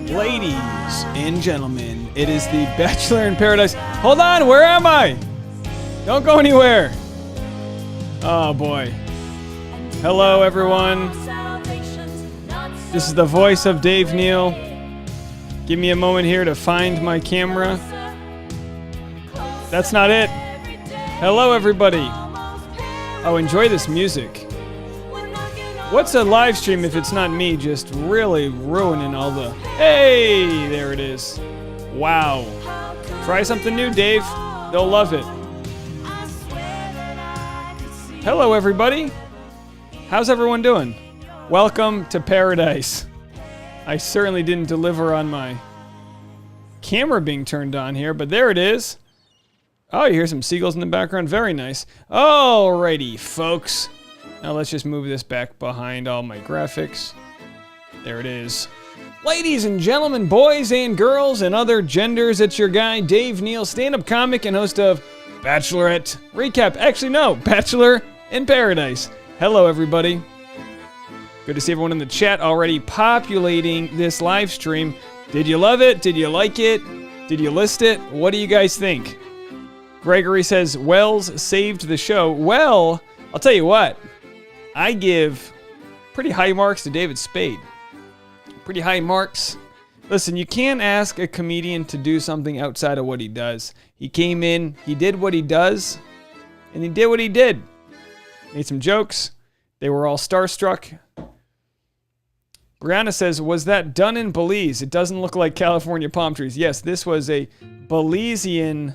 Ladies and gentlemen, it is the Bachelor in Paradise. Hold on, where am I? Don't go anywhere. Oh boy. Hello everyone. This is the voice of Dave Neal. Give me a moment here to find my camera. That's not it. Hello everybody. Oh, enjoy this music. What's a live stream if it's not me just really ruining all the... Hey, there it is. Wow. Try something new, Dave. They'll love it. Hello, everybody. How's everyone doing? Welcome to paradise. I certainly didn't deliver on my camera being turned on here, but there it is. Oh, you hear some seagulls in the background. Very nice. Alrighty, folks. Now let's just move this back behind all my graphics. There it is. Ladies and gentlemen, boys and girls, and other genders, it's your guy, Dave Neal, stand-up comic and host of Bachelorette Recap. Actually, no, Bachelor in Paradise. Hello, everybody. Good to see everyone in the chat already populating this live stream. Did you love it? Did you like it? Did you list it? What do you guys think? Gregory says, Wells saved the show. Well, I'll tell you what. I give pretty high marks to David Spade. Pretty high marks. Listen, you can't ask a comedian to do something outside of what he does. He came in, he did what he does, and he did what he did. Made some jokes. They were all starstruck. Brianna says, was that done in Belize? It doesn't look like California palm trees. Yes, this was a Belizean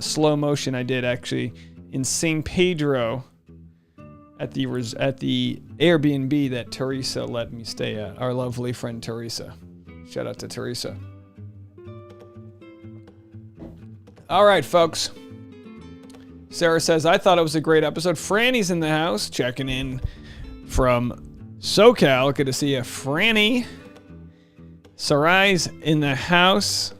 slow motion I did actually in San Pedro at the Airbnb that Teresa let me stay at. Our lovely friend Teresa. Shout out to Teresa. All right, folks. Sarah says, I thought it was a great episode. Franny's in the house, checking in from SoCal. Good to see you, Franny. Sarai's in the house.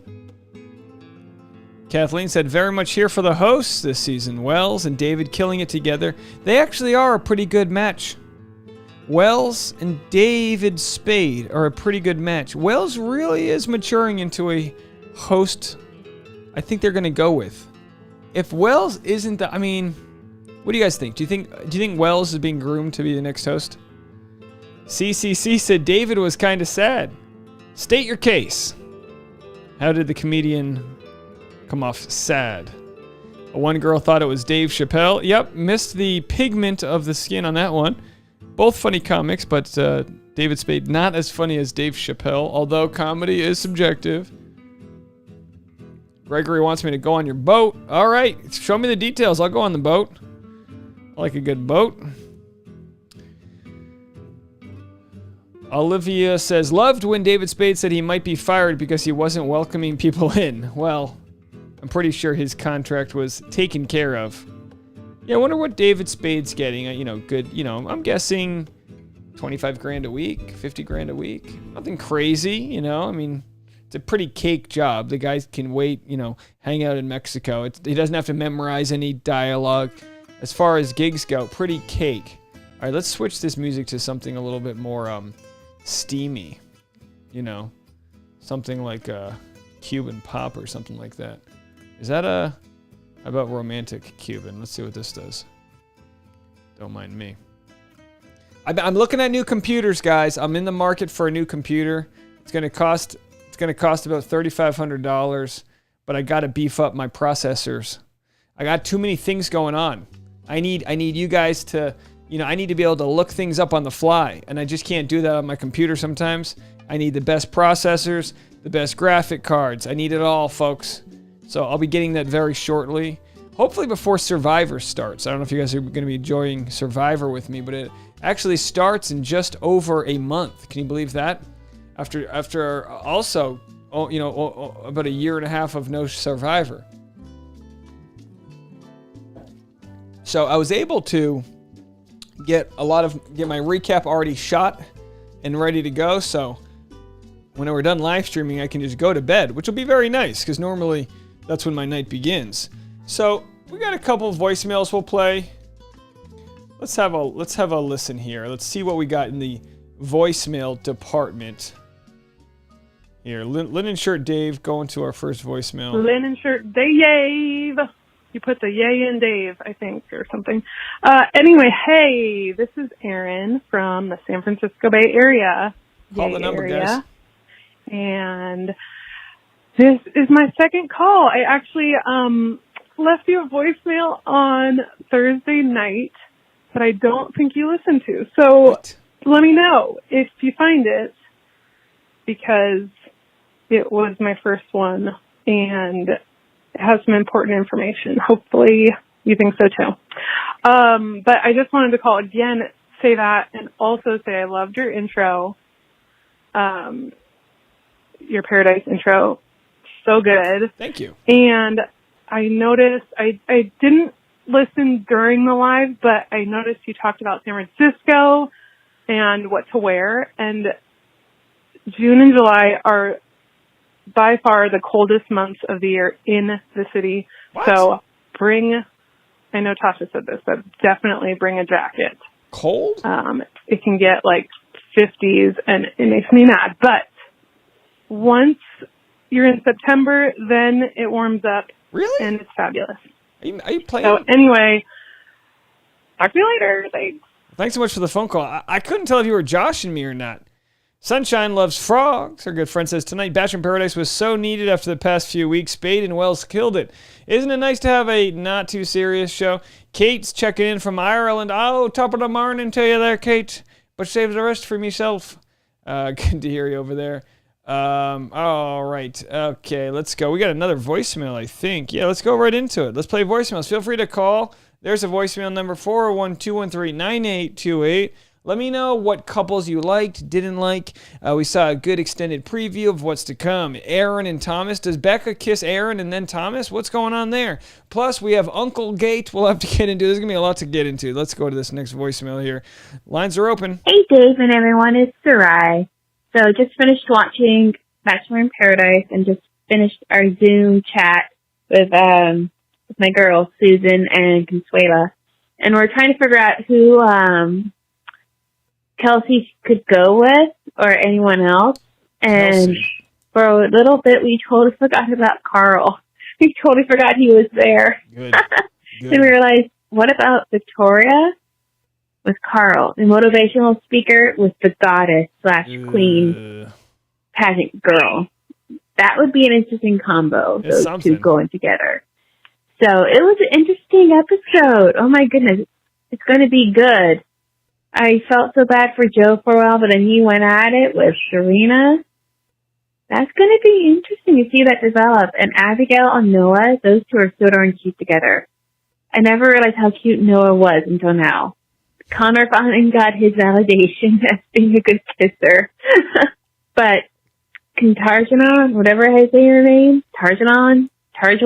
Kathleen said, very much here for the hosts this season. Wells and David killing it together. They actually are a pretty good match. Wells and David Spade are a pretty good match. Wells really is maturing into a host I think they're going to go with. If Wells isn't the... I mean, what do you guys think? Do you think Wells is being groomed to be the next host? CCC said David was kind of sad. State your case. How did the comedian... come off sad? One girl thought it was Dave Chappelle. Yep, missed the pigment of the skin on that one. Both funny comics, but David Spade not as funny as Dave Chappelle, although comedy is subjective. Gregory wants me to go on your boat. All right, show me the details. I'll go on the boat. I like a good boat. Olivia says, loved when David Spade said he might be fired because he wasn't welcoming people in. Well, I'm pretty sure his contract was taken care of. Yeah, I wonder what David Spade's getting. Good, I'm guessing 25 grand a week, 50 grand a week. Nothing crazy, I mean, it's a pretty cake job. The guy can wait, hang out in Mexico. He doesn't have to memorize any dialogue. As far as gigs go, pretty cake. All right, let's switch this music to something a little bit more steamy. Something like Cuban pop or something like that. Is that how about romantic Cuban? Let's see what this does. Don't mind me. I'm looking at new computers, guys. I'm in the market for a new computer. It's gonna cost about $3,500, but I gotta beef up my processors. I got too many things going on. I need you guys to, I need to be able to look things up on the fly, and I just can't do that on my computer sometimes. I need the best processors, the best graphic cards. I need it all, folks. So I'll be getting that very shortly. Hopefully before Survivor starts. I don't know if you guys are going to be enjoying Survivor with me, but it actually starts in just over a month. Can you believe that? After also, about a year and a half of no Survivor. So I was able to get my recap already shot and ready to go. So when we're done live streaming, I can just go to bed, which will be very nice because normally that's when my night begins. So we got a couple of voicemails we'll play. Let's have a listen here. Let's see what we got in the voicemail department. Here, linen shirt Dave going to our first voicemail. Linen shirt Dave. You put the yay in Dave, I think, or something. Anyway, hey, this is Erin from the San Francisco Bay Area. Call the number, guys. And this is my second call. I actually left you a voicemail on Thursday night that I don't think you listened to. So let me know if you find it, because it was my first one and it has some important information. Hopefully you think so too. But I just wanted to call again, say that, and also say I loved your intro, your Paradise intro. So good. Thank you. And I noticed, I didn't listen during the live, but I noticed you talked about San Francisco and what to wear. And June and July are by far the coldest months of the year in the city. What? So I know Tasha said this, but definitely bring a jacket. Cold? It can get like 50s and it makes me mad. But once you're in September, then it warms up. Really? And it's fabulous. Are you playing? So anyway, talk to you later. Thanks. Thanks so much for the phone call. I couldn't tell if you were joshing me or not. Sunshine loves frogs. Our good friend says, tonight Bachelor in Paradise was so needed after the past few weeks. Spade and Wells killed it. Isn't it nice to have a not too serious show? Kate's checking in from Ireland. Oh, top of the morning to you there, Kate. But save the rest for myself. Good to hear you over there. All right. Okay, let's go. We got another voicemail, I think. Yeah, let's go right into it. Let's play voicemails. Feel free to call. There's a voicemail number, 401-213-9828. Let me know what couples you liked, didn't like. We saw a good extended preview of what's to come. Aaron and Thomas. Does Becca kiss Aaron and then Thomas? What's going on there? Plus, we have Uncle Gate we'll have to get into. There's going to be a lot to get into. Let's go to this next voicemail here. Lines are open. Hey, Dave and everyone. It's Sarai. So just finished watching Bachelor in Paradise and just finished our Zoom chat with my girls, Susan and Consuela. And we're trying to figure out who Kelsey could go with or anyone else. And Kelsey. For a little bit, we totally forgot about Carl. We totally forgot he was there. Good. Good. Then we realized, what about Victoria with Carl, the motivational speaker with the goddess / queen pageant girl? That would be an interesting combo, those two going together. So it was an interesting episode. Oh my goodness. It's going to be good. I felt so bad for Joe for a while, but then he went at it with Serena. That's going to be interesting to see that develop. And Abigail and Noah, those two are so darn cute together. I never realized how cute Noah was until now. Connor finally got his validation as being a good kisser. But can Tarjanon, whatever I say her name, Tarjuan, I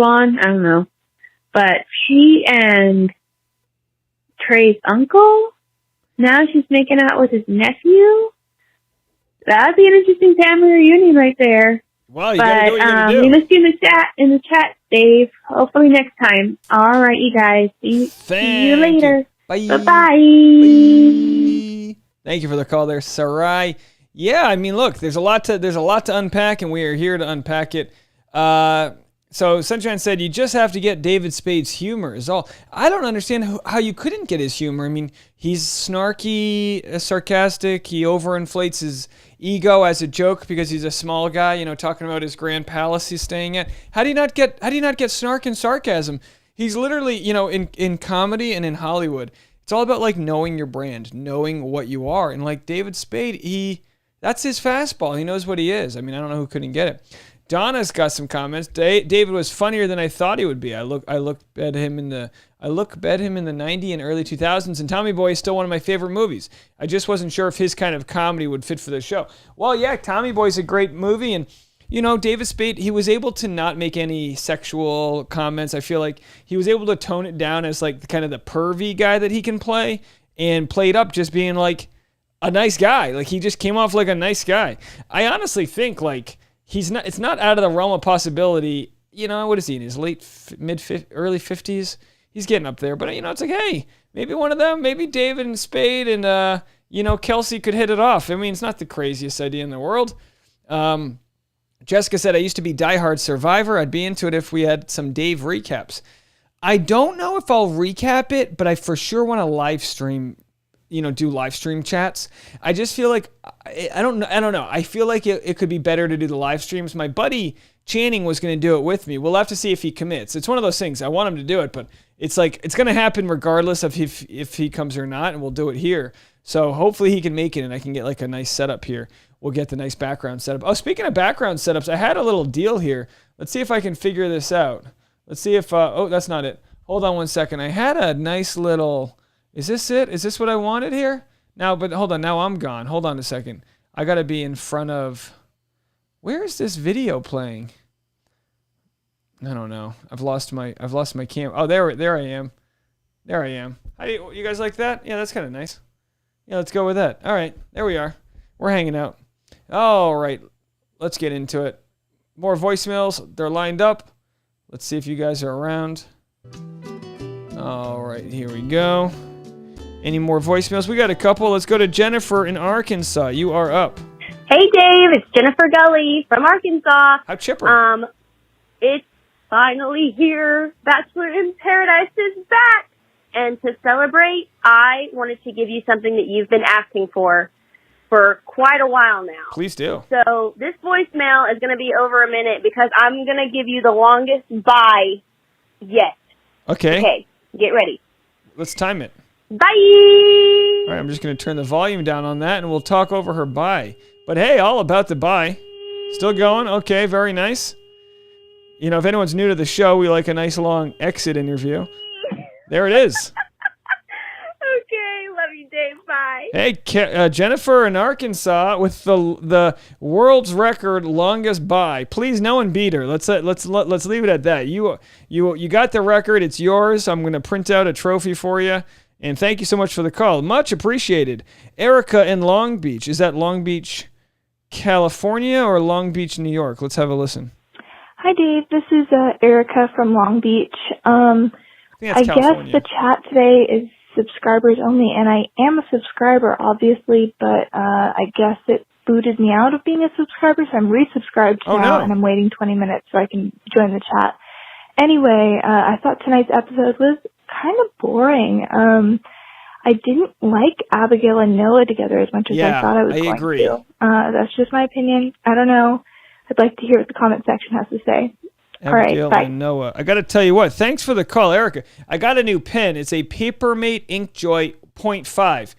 don't know. But she and Trey's uncle, now she's making out with his nephew. That'd be an interesting family reunion right there. Well, you gotta do what you gotta do. We missed you in the chat, Dave. Hopefully next time. All right, you guys. See you later. Bye. Bye-bye. Bye. Thank you for the call there, Sarai. Yeah, I mean, look, there's a lot to unpack, and we are here to unpack it. So Sunshine said, you just have to get David Spade's humor is all. I don't understand how you couldn't get his humor. I mean, he's snarky, sarcastic. He overinflates his ego as a joke because he's a small guy, you know, talking about his grand palace he's staying at. How do you not get snark and sarcasm? He's literally, you know, in comedy and in Hollywood, it's all about like knowing your brand, knowing what you are. And like David Spade, that's his fastball. He knows what he is. I mean, I don't know who couldn't get it. Donna's got some comments. David was funnier than I thought he would be. I look at him in the 90s and early 2000s, and Tommy Boy is still one of my favorite movies. I just wasn't sure if his kind of comedy would fit for the show. Well, yeah, Tommy Boy's a great movie, and you know, David Spade, he was able to not make any sexual comments. I feel like he was able to tone it down as like kind of the pervy guy that he can play, and played up just being like a nice guy. Like he just came off like a nice guy. I honestly think like it's not out of the realm of possibility. You know, what is he in his early 50s? He's getting up there, but you know, it's like, hey, maybe one of them, maybe David and Spade and Kelsey could hit it off. I mean, it's not the craziest idea in the world. Jessica said, I used to be diehard Survivor. I'd be into it if we had some Dave recaps. I don't know if I'll recap it, but I for sure want to live stream, do live stream chats. I just feel like, I don't know. I feel like it could be better to do the live streams. My buddy Channing was going to do it with me. We'll have to see if he commits. It's one of those things. I want him to do it, but it's like, it's going to happen regardless of if he comes or not, and we'll do it here. So hopefully he can make it and I can get like a nice setup here. We'll get the nice background setup. Oh, speaking of background setups, I had a little deal here. Let's see if I can figure this out. Let's see if, oh, that's not it. Hold on one second. I had a nice little, is this it? Is this what I wanted here? Now, but hold on. Now I'm gone. Hold on a second. I got to be in front of, where is this video playing? I don't know. I've lost my camera. Oh, there I am. There I am. How do you guys like that? Yeah, that's kind of nice. Yeah, let's go with that. All right. There we are. We're hanging out. All right. Let's get into it. More voicemails. They're lined up. Let's see if you guys are around. All right. Here we go. Any more voicemails? We got a couple. Let's go to Jennifer in Arkansas. You are up. Hey, Dave. It's Jennifer Gully from Arkansas. How chipper. It's finally here. Bachelor in Paradise is back. And to celebrate, I wanted to give you something that you've been asking for quite a while now. Please do. So this voicemail is going to be over a minute because I'm going to give you the longest bye yet. Okay. Okay, get ready. Let's time it. Bye! All right, I'm just going to turn the volume down on that, and we'll talk over her bye. But hey, all about the bye. Still going? Okay, very nice. If anyone's new to the show, we like a nice long exit interview. There it is. Okay, love you, Dave. Bye. Hey, Jennifer in Arkansas with the world's record longest bye. Please, no one beat her. Let's leave it at that. You got the record. It's yours. I'm going to print out a trophy for you. And thank you so much for the call. Much appreciated. Erica in Long Beach. Is that Long Beach, California, or Long Beach, New York? Let's have a listen. Hi, Dave. This is Erica from Long Beach. I guess the chat today is subscribers only, and I am a subscriber, obviously, but I guess it booted me out of being a subscriber, so I'm resubscribed now, and I'm waiting 20 minutes so I can join the chat. Anyway, I thought tonight's episode was kind of boring. I didn't like Abigail and Noah together as much as I thought I was going to. That's just my opinion. I don't know. I'd like to hear what the comment section has to say. Abigail all right, bye. And Noah. I got to tell you what. Thanks for the call, Erica. I got a new pen. It's a Papermate Inkjoy 0.5.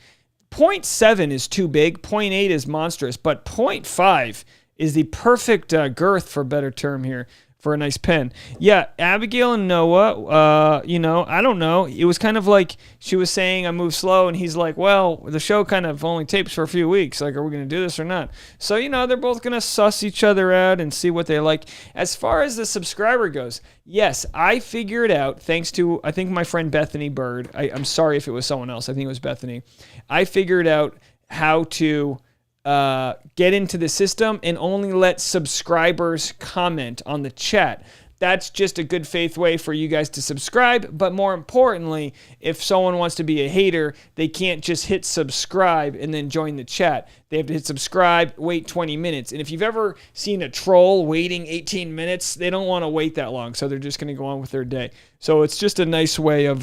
0.7 is too big. 0.8 is monstrous. But 0.5 is the perfect girth, for a better term here, for a nice pen. Yeah, Abigail and Noah, I don't know. It was kind of like she was saying I move slow, and he's like, well, the show kind of only tapes for a few weeks. Like, are we going to do this or not? So, they're both going to suss each other out and see what they like. As far as the subscriber goes, yes, I figured out, thanks to, I think, my friend Bethany Bird. I'm sorry if it was someone else. I think it was Bethany. I figured out how to get into the system and only let subscribers comment on the chat. That's just a good faith way for you guys to subscribe. But more importantly, if someone wants to be a hater, they can't just hit subscribe and then join the chat. They have to hit subscribe, wait 20 minutes. And if you've ever seen a troll waiting 18 minutes, they don't want to wait that long. So they're just going to go on with their day. So it's just a nice way of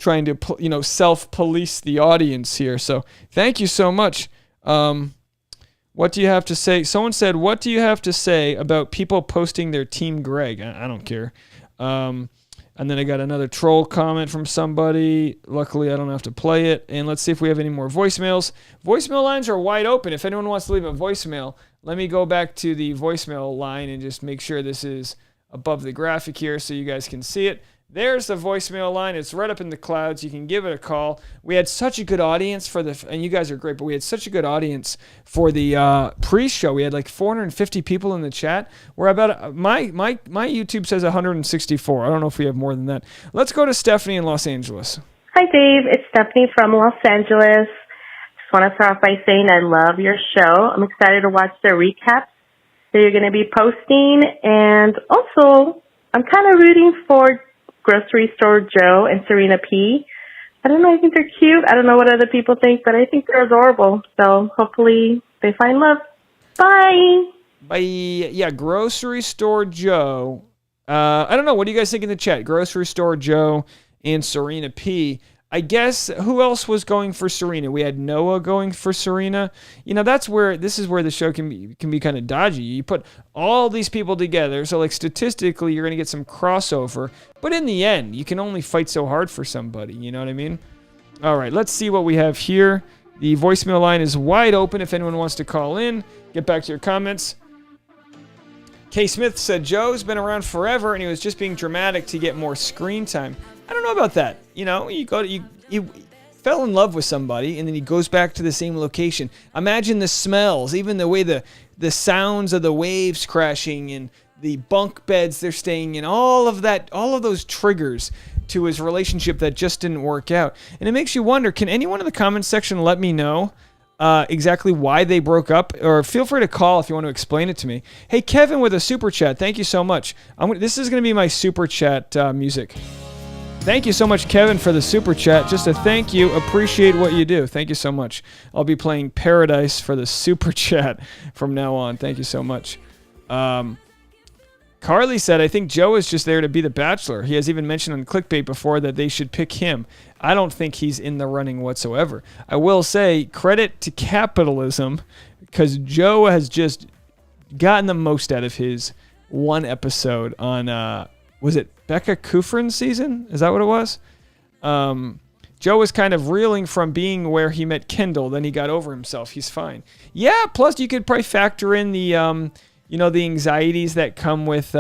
trying to, self-police the audience here. So thank you so much. What do you have to say? Someone said, what do you have to say about people posting their Team Greg? I don't care. And then I got another troll comment from somebody. Luckily, I don't have to play it. And let's see if we have any more voicemails. Voicemail lines are wide open. If anyone wants to leave a voicemail, let me go back to the voicemail line and just make sure this is above the graphic here so you guys can see it. There's the voicemail line. It's right up in the clouds. You can give it a call. We had such a good audience and you guys are great, but we had such a good audience for the pre-show. We had like 450 people in the chat. We're about, my YouTube says 164. I don't know if we have more than that. Let's go to Stephanie in Los Angeles. Hi, Dave. It's Stephanie from Los Angeles. Just want to start off by saying I love your show. I'm excited to watch the recaps that you're going to be posting. And also, I'm kind of rooting for Grocery Store Joe and Serena P. I don't know. I think they're cute. I don't know what other people think, but I think they're adorable. So hopefully they find love. Bye. Bye. Yeah, Grocery Store Joe. I don't know. What do you guys think in the chat? Grocery Store Joe and Serena P. I guess who else was going for Serena? We had Noah going for Serena. You know, this is where the show can be kind of dodgy. You put all these people together, so like statistically you're going to get some crossover, but in the end, you can only fight so hard for somebody, you know what I mean? All right, let's see what we have here. The voicemail line is wide open if anyone wants to call in. Get back to your comments. K. Smith said Joe's been around forever and he was just being dramatic to get more screen time. I don't know about that. You know, you fell in love with somebody and then he goes back to the same location. Imagine the smells, even the way the sounds of the waves crashing and the bunk beds they're staying in, all of those triggers to his relationship that just didn't work out. And it makes you wonder, can anyone in the comments section let me know exactly why they broke up? Or feel free to call if you want to explain it to me. Hey, Kevin with a super chat. Thank you so much. This is going to be my super chat music. Thank you so much, Kevin, for the super chat. Just a thank you. Appreciate what you do. Thank you so much. I'll be playing Paradise for the super chat from now on. Thank you so much. Carly said, I think Joe is just there to be the Bachelor. He has even mentioned on Clickbait before that they should pick him. I don't think he's in the running whatsoever. I will say, credit to capitalism, because Joe has just gotten the most out of his one episode on, was it Becca Kufrin's season? Is that what it was? Joe was kind of reeling from being where he met Kendall. Then he got over himself. He's fine. Yeah, plus you could probably factor in the, the anxieties that come with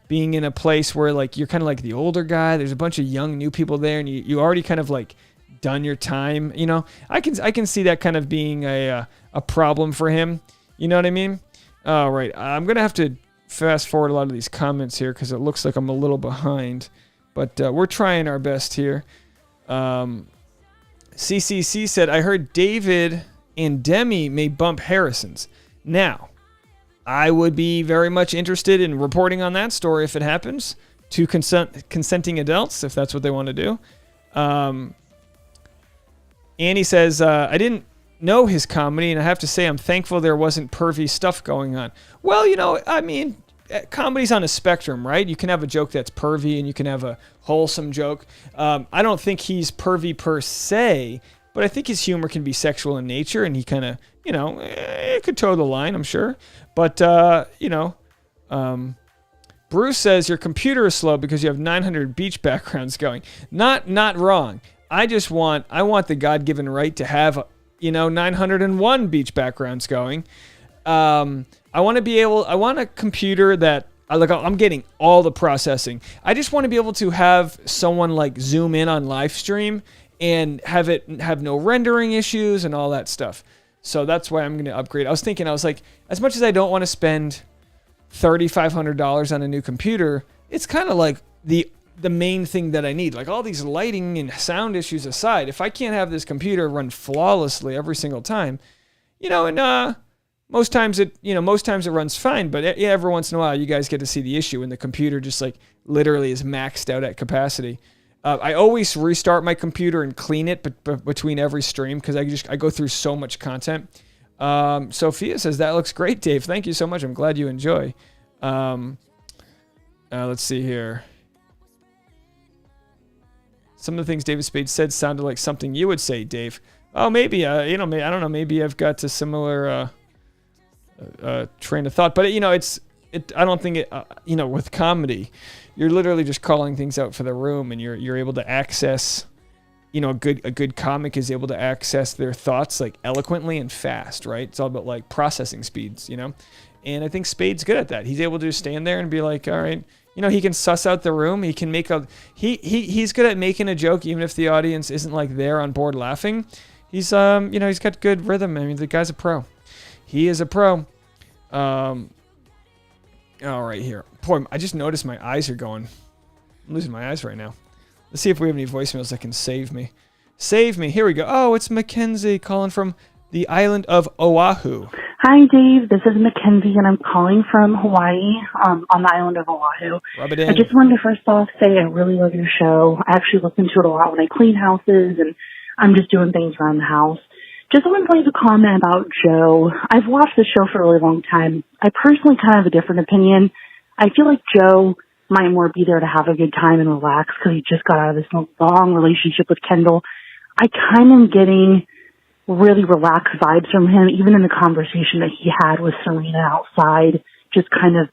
being in a place where like you're kind of like the older guy. There's a bunch of young new people there, and you already kind of like done your time. You know, I can see that kind of being a problem for him. You know what I mean? All right, I'm gonna have to fast forward a lot of these comments here because it looks like I'm a little behind, but we're trying our best here. CCC said, I heard David and Demi may bump Harrison's. Now, I would be very much interested in reporting on that story if it happens. To consenting adults, if that's what they want to do. Annie says, I didn't know his comedy, and I have to say I'm thankful there wasn't pervy stuff going on. Well, I mean, comedy's on a spectrum, right? You can have a joke that's pervy, and you can have a wholesome joke. I don't think he's pervy per se, but I think his humor can be sexual in nature, and he kind of, it could toe the line, I'm sure. But, Bruce says your computer is slow because you have 900 beach backgrounds going. Not wrong. I want the God-given right to have, 901 beach backgrounds going. I want a computer that, I'm getting all the processing. I just want to be able to have someone like zoom in on Livestream and have no rendering issues and all that stuff. So that's why I'm going to upgrade. I was like, as much as I don't want to spend $3,500 on a new computer, it's kind of like the main thing that I need. Like all these lighting and sound issues aside, if I can't have this computer run flawlessly every single time, most times it runs fine, but every once in a while you guys get to see the issue and the computer just like literally is maxed out at capacity. I always restart my computer and clean it between every stream because I go through so much content. Sophia says, that looks great, Dave. Thank you so much. I'm glad you enjoy. Let's see here. Some of the things David Spade said sounded like something you would say, Dave. Oh, maybe, I don't know. Maybe I've got a similar train of thought. But, I don't think it, with comedy, you're literally just calling things out for the room, and you're able to access, a good comic is able to access their thoughts like eloquently and fast, right? It's all about like processing speeds, and I think Spade's good at that. He's able to just stand there and be like, all right, he can suss out the room. He can make he's good at making a joke even if the audience isn't like there on board laughing. He's he's got good rhythm. I mean, the guy's a pro. He is a pro. All right, here. Boy, I just noticed my eyes are going. I'm losing my eyes right now. Let's see if we have any voicemails that can save me. Save me. Here we go. Oh, it's Mackenzie calling from the island of Oahu. Hi, Dave. This is Mackenzie, and I'm calling from Hawaii, on the island of Oahu. Rub it in. I just wanted to first off say I really love your show. I actually listen to it a lot when I clean houses, and I'm just doing things around the house. Just wanted to leave a comment about Joe. I've watched the show for a really long time. I personally kind of have a different opinion. I feel like Joe might more be there to have a good time and relax because he just got out of this long relationship with Kendall. I kind of am getting really relaxed vibes from him, even in the conversation that he had with Serena outside. Just kind of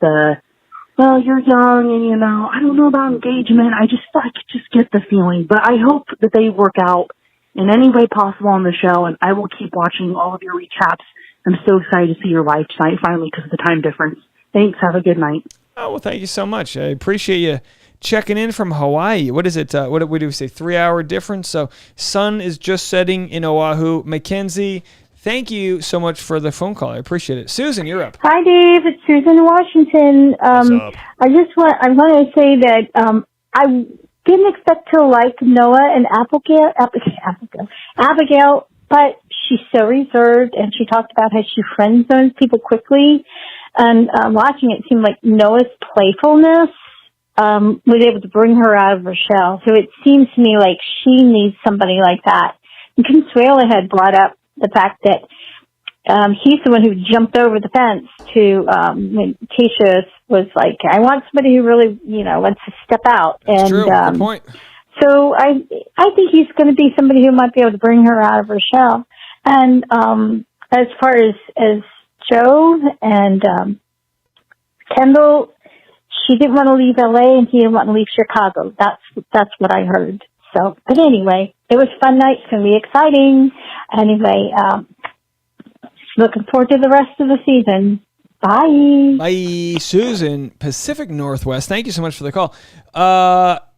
well, you're young and, I don't know about engagement. I could just get the feeling. But I hope that they work out in any way possible on the show, and I will keep watching all of your recaps. I'm so excited to see your live tonight, finally, because of the time difference. Thanks. Have a good night. Oh, well, thank you so much. I appreciate you checking in from Hawaii. What is it? What do we say? 3-hour difference. So sun is just setting in Oahu. Mackenzie, thank you so much for the phone call. I appreciate it. Susan, you're up. Hi, Dave. It's Susan in Washington. What's up? I want to say that I didn't expect to like Noah and Abigail, but she's so reserved, and she talked about how she friend zones people quickly. And watching it seemed like Noah's playfulness was able to bring her out of her shell. So it seems to me like she needs somebody like that. And Consuelo had brought up the fact that he's the one who jumped over the fence to when Keisha was like, I want somebody who really, wants to step out. That's true. Good point. So I think he's going to be somebody who might be able to bring her out of her shell. And as far as Joe and Kendall, she didn't want to leave LA and he didn't want to leave Chicago. That's what I heard. So, but anyway, it was a fun night. It's going to be exciting. Anyway, looking forward to the rest of the season. Bye. Bye, Susan, Pacific Northwest. Thank you so much for the call.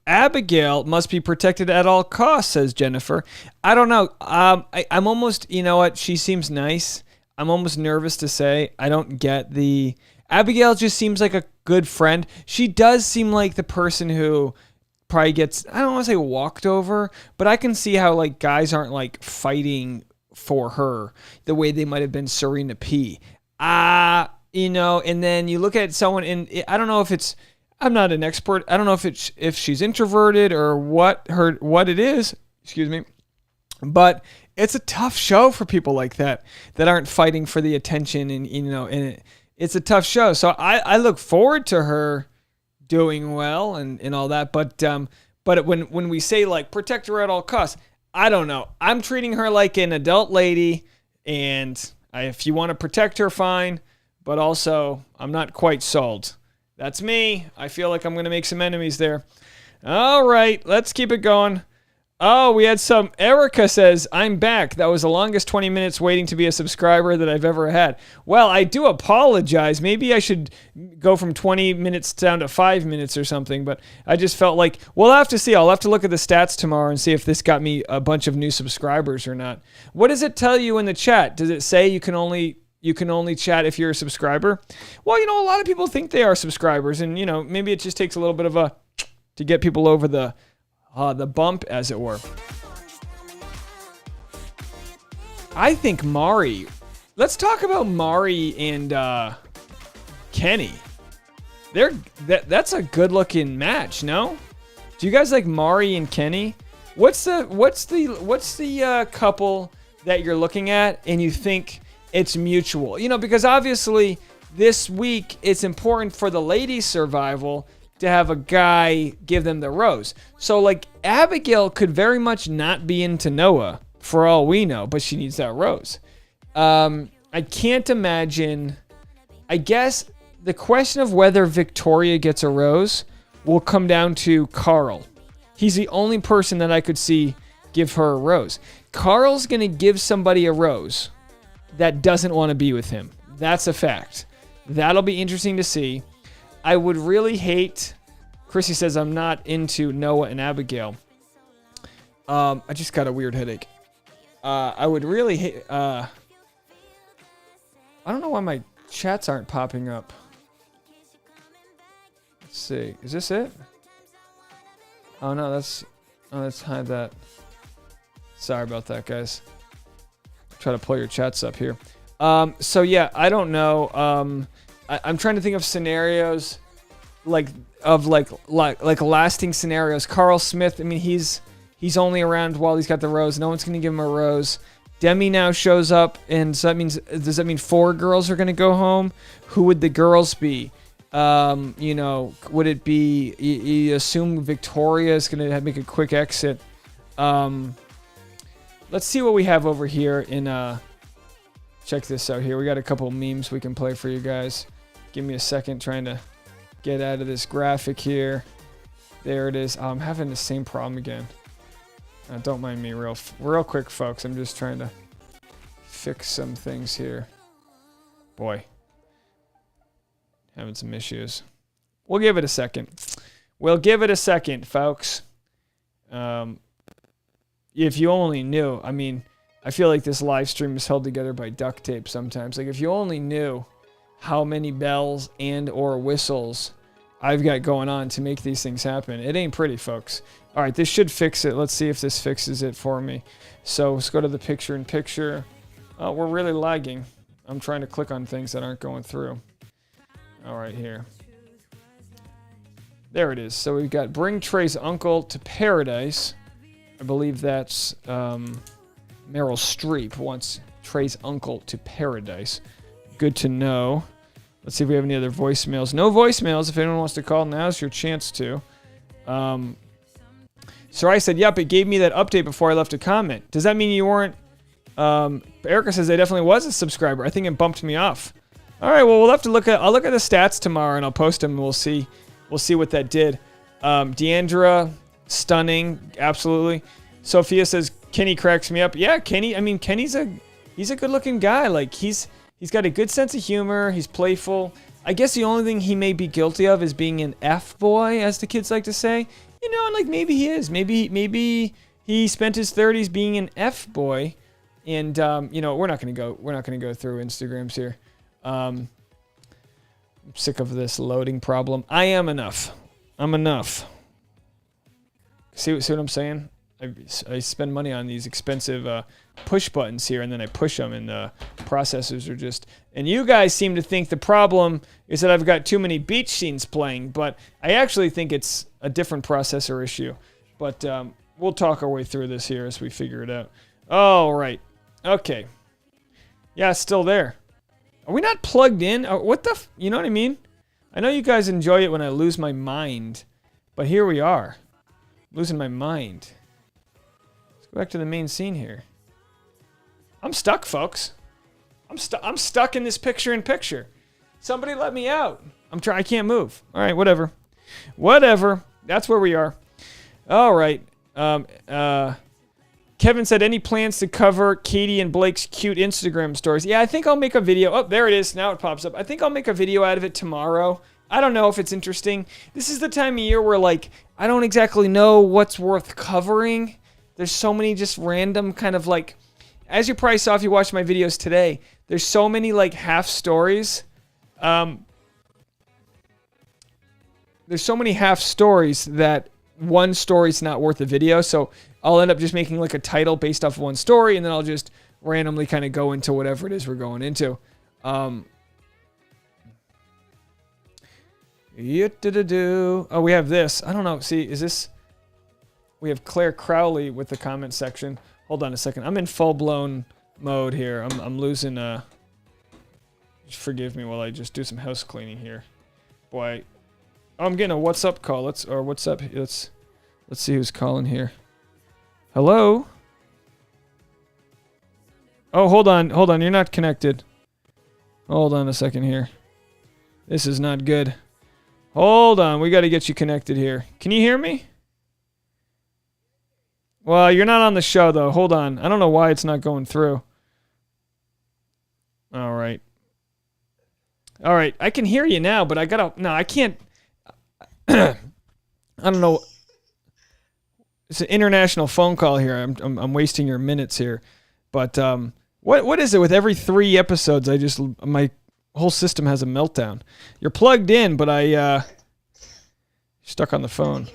Abigail must be protected at all costs, says Jennifer. I don't know. I'm almost, she seems nice. I'm almost nervous to say I don't get the... Abigail just seems like a good friend. She does seem like the person who probably gets, I don't want to say walked over, but I can see how guys aren't fighting for her the way they might have been Serena P. And then you look at someone and I don't know if it's, I'm not an expert. I don't know if she's introverted or what it is. Excuse me. But it's a tough show for people like that aren't fighting for the attention and it's a tough show. So I look forward to her doing well and all that. But when we say protect her at all costs, I don't know. I'm treating her like an adult lady, and if you want to protect her, fine. But also, I'm not quite sold. That's me. I feel like I'm going to make some enemies there. All right, let's keep it going. Oh, we had some. Erica says, I'm back. That was the longest 20 minutes waiting to be a subscriber that I've ever had. Well, I do apologize. Maybe I should go from 20 minutes down to 5 minutes or something, but I just felt like, we'll have to see. I'll have to look at the stats tomorrow and see if this got me a bunch of new subscribers or not. What does it tell you in the chat? Does it say you can only chat if you're a subscriber? Well, a lot of people think they are subscribers, and, maybe it just takes a little bit of to get people over the bump, as it were. I think Mari. Let's talk about Mari and Kenny. That's a good-looking match, no? Do you guys like Mari and Kenny? What's the couple that you're looking at and you think it's mutual? Because obviously this week it's important for the ladies' survival to have a guy give them the rose. So Abigail could very much not be into Noah for all we know, but she needs that rose. I can't imagine. I guess the question of whether Victoria gets a rose will come down to Carl. He's the only person that I could see give her a rose. Carl's going to give somebody a rose that doesn't want to be with him. That's a fact. That'll be interesting to see. I would really hate... Chrissy says, I'm not into Noah and Abigail. I just got a weird headache. I would really hate... I don't know why my chats aren't popping up. Let's see. Is this it? Oh, no, let's hide that. Sorry about that, guys. Try to pull your chats up here. So yeah, I don't know. I'm trying to think of scenarios, like lasting scenarios. Carl Smith. I mean, he's only around while he's got the rose. No one's gonna give him a rose. Demi now shows up, and so does that mean 4 girls are gonna go home? Who would the girls be? Would it be? You assume Victoria is gonna make a quick exit. Let's see what we have over here in check this out here. We got a couple memes we can play for you guys. Give me a second, trying to get out of this graphic here. There it is. I'm having the same problem again. Don't mind me real quick, folks. I'm just trying to fix some things here. Boy, having some issues. We'll give it a second. We'll give it a second, folks. If you only knew, I mean, I feel like this live stream is held together by duct tape sometimes. Like, if you only knew how many bells and or whistles I've got going on to make these things happen. It ain't pretty, folks. All right, this should fix it. Let's see if this fixes it for me. So let's go to the picture-in-picture. Oh, we're really lagging. I'm trying to click on things that aren't going through. All right, here. There it is. So we've got Bring Trey's Uncle to Paradise. I believe that's Meryl Streep wants Trey's uncle to Paradise. Good to know. Let's see if we have any other voicemails. No voicemails. If anyone wants to call, now's your chance to. Sarai said, yep, it gave me that update before I left a comment. Does that mean you weren't? Erica says, I definitely was a subscriber. I think it bumped me off. All right, well, we'll have to look at, I'll look at the stats tomorrow and I'll post them and we'll see what that did. Deandra, stunning, absolutely. Sophia says, Kenny cracks me up. Yeah, Kenny, I mean, Kenny's he's a good-looking guy. Like, he's got a good sense of humor. He's playful. I guess the only thing he may be guilty of is being an F-boy, as the kids like to say. You know, and like, maybe he is. Maybe he spent his 30s being an F-boy. And, we're not going to go through Instagrams here. I'm sick of this loading problem. I am enough. I'm enough. See what I'm saying? I spend money on these expensive push buttons here, and then I push them, and the processors are just... And you guys seem to think the problem is that I've got too many beach scenes playing, but I actually think it's a different processor issue. But we'll talk our way through this here as we figure it out. All right. Okay. Yeah, it's still there. Are we not plugged in? What the... You know what I mean? I know you guys enjoy it when I lose my mind, but here we are. Losing my mind. Let's go back to the main scene here. I'm stuck, folks. I'm stuck in this picture-in-picture. Somebody let me out. I can't move. All right, whatever. Whatever. That's where we are. All right. Kevin said, any plans to cover Katie and Blake's cute Instagram stories? Yeah, I think I'll make a video. Oh, there it is. Now it pops up. I think I'll make a video out of it tomorrow. I don't know if it's interesting. This is the time of year where, like, I don't exactly know what's worth covering. There's so many just random kind of, like, as you probably saw if you watched my videos today, there's so many, like, half stories. There's so many half stories that one story's not worth a video, so I'll end up just making, like, a title based off one story, and then I'll just randomly kind of go into whatever it is we're going into. Oh, we have this. I don't know. See, is this... We have Claire Crowley with the comment section. Hold on a second. I'm in full-blown mode here. I'm losing... Just forgive me while I just do some house cleaning here. Boy, I'm getting a what's up call. Let's see who's calling here. Hello? Oh, hold on. You're not connected. Hold on a second here. This is not good. Hold on. We got to get you connected here. Can you hear me? Well, you're not on the show, though. Hold on. I don't know why it's not going through. All right. All right. I can hear you now, but I got to... No, I can't... I don't know. It's an international phone call here. I'm wasting your minutes here. But what is it with every 3 episodes? My whole system has a meltdown. You're plugged in, but stuck on the phone.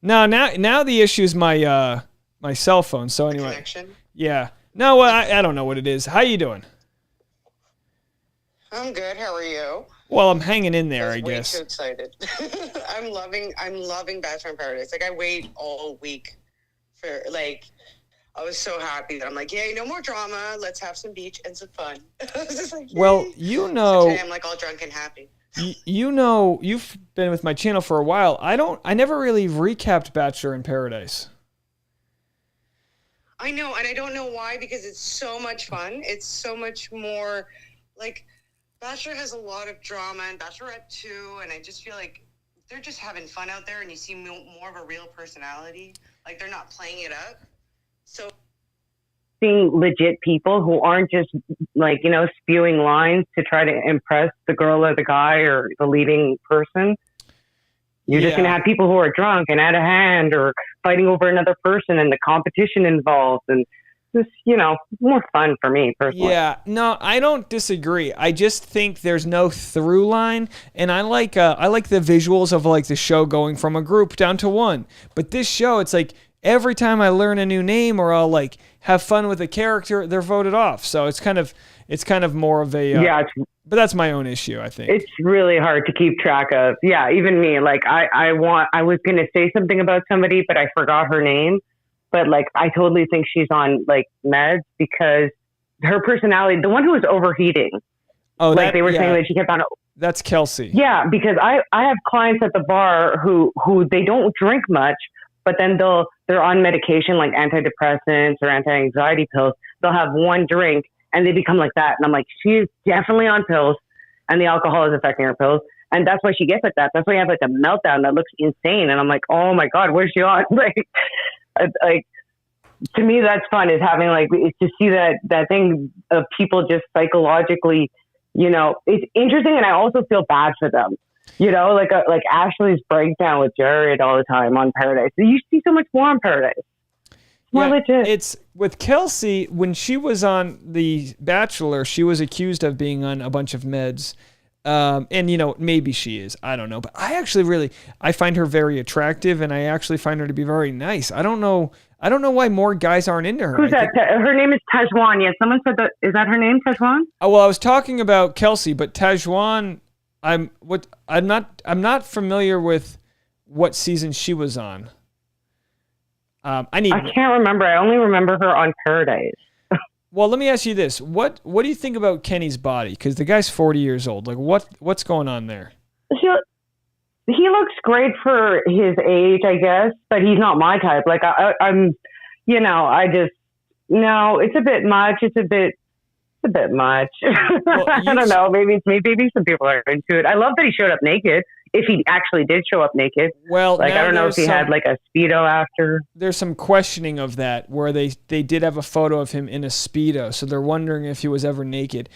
No, now the issue is my cell phone. So anyway, yeah. No, I don't know what it is. How you doing? I'm good. How are you? Well, I'm hanging in there, I guess. Way too excited. I'm loving Bachelor in Paradise. Like, I wait all week for, like, I was so happy that I'm like, yay, no more drama. Let's have some beach and some fun. I was just like, yay. Well, you know, so today I'm like all drunk and happy. You know, you've been with my channel for a while. I never really recapped Bachelor in Paradise. I know, and I don't know why, because it's so much fun. It's so much more, like, Bachelor has a lot of drama, and Bachelorette too, and I just feel like they're just having fun out there, and you see more of a real personality. Like, they're not playing it up. So seeing legit people who aren't just, like, you know, spewing lines to try to impress the girl or the guy or the leading person. You're just going to have people who are drunk and out of hand or fighting over another person and the competition involved, and just, you know, more fun for me personally. Yeah, no, I don't disagree. I just think there's no through line, and I like the visuals of, like, the show going from a group down to one. But this show, it's like every time I learn a new name or I'll, like, have fun with a character, they're voted off. So it's kind of more of a but that's my own issue, I think. It's really hard to keep track of. Yeah, even me. Like, I was going to say something about somebody, but I forgot her name. But, like, I totally think she's on, like, meds because her personality, the one who was overheating. Oh, like, they were saying that she kept on. That's Kelsey. Yeah, because I have clients at the bar who they don't drink much, but then they're on medication like antidepressants or anti-anxiety pills. They'll have one drink and they become like that. And I'm like, she is definitely on pills, and the alcohol is affecting her pills. And that's why she gets like that. That's why you have like a meltdown that looks insane. And I'm like, oh my God, where's she on? Like, to me, that's fun, is having, like, it's to see that thing of people just psychologically, you know, it's interesting. And I also feel bad for them, you know, like Ashley's breakdown with Jared all the time on Paradise. You see so much more on Paradise. More legit. It's with Kelsey, when she was on The Bachelor, she was accused of being on a bunch of meds. And, you know, maybe she is. I don't know. But I find her very attractive, and I actually find her to be very nice. I don't know why more guys aren't into her. Who's that? Her name is Tajwan. Yeah, someone said that. Is that her name, Tajwan? Oh, well, I was talking about Kelsey, but Tajwan, I'm not familiar with what season she was on. I can't remember. I only remember her on Paradise. Well, let me ask you this. What do you think about Kenny's body? Because the guy's 40 years old. Like, what's going on there? He looks great for his age, I guess, but he's not my type. Like, I'm, you know, no, it's a bit much. It's a bit much. Well, I don't know. Maybe it's me. Maybe some people are into it. I love that he showed up naked. If he actually did show up naked. Well, like, I don't know if he had like a Speedo after. There's some questioning of that, where they did have a photo of him in a Speedo, so they're wondering if he was ever naked,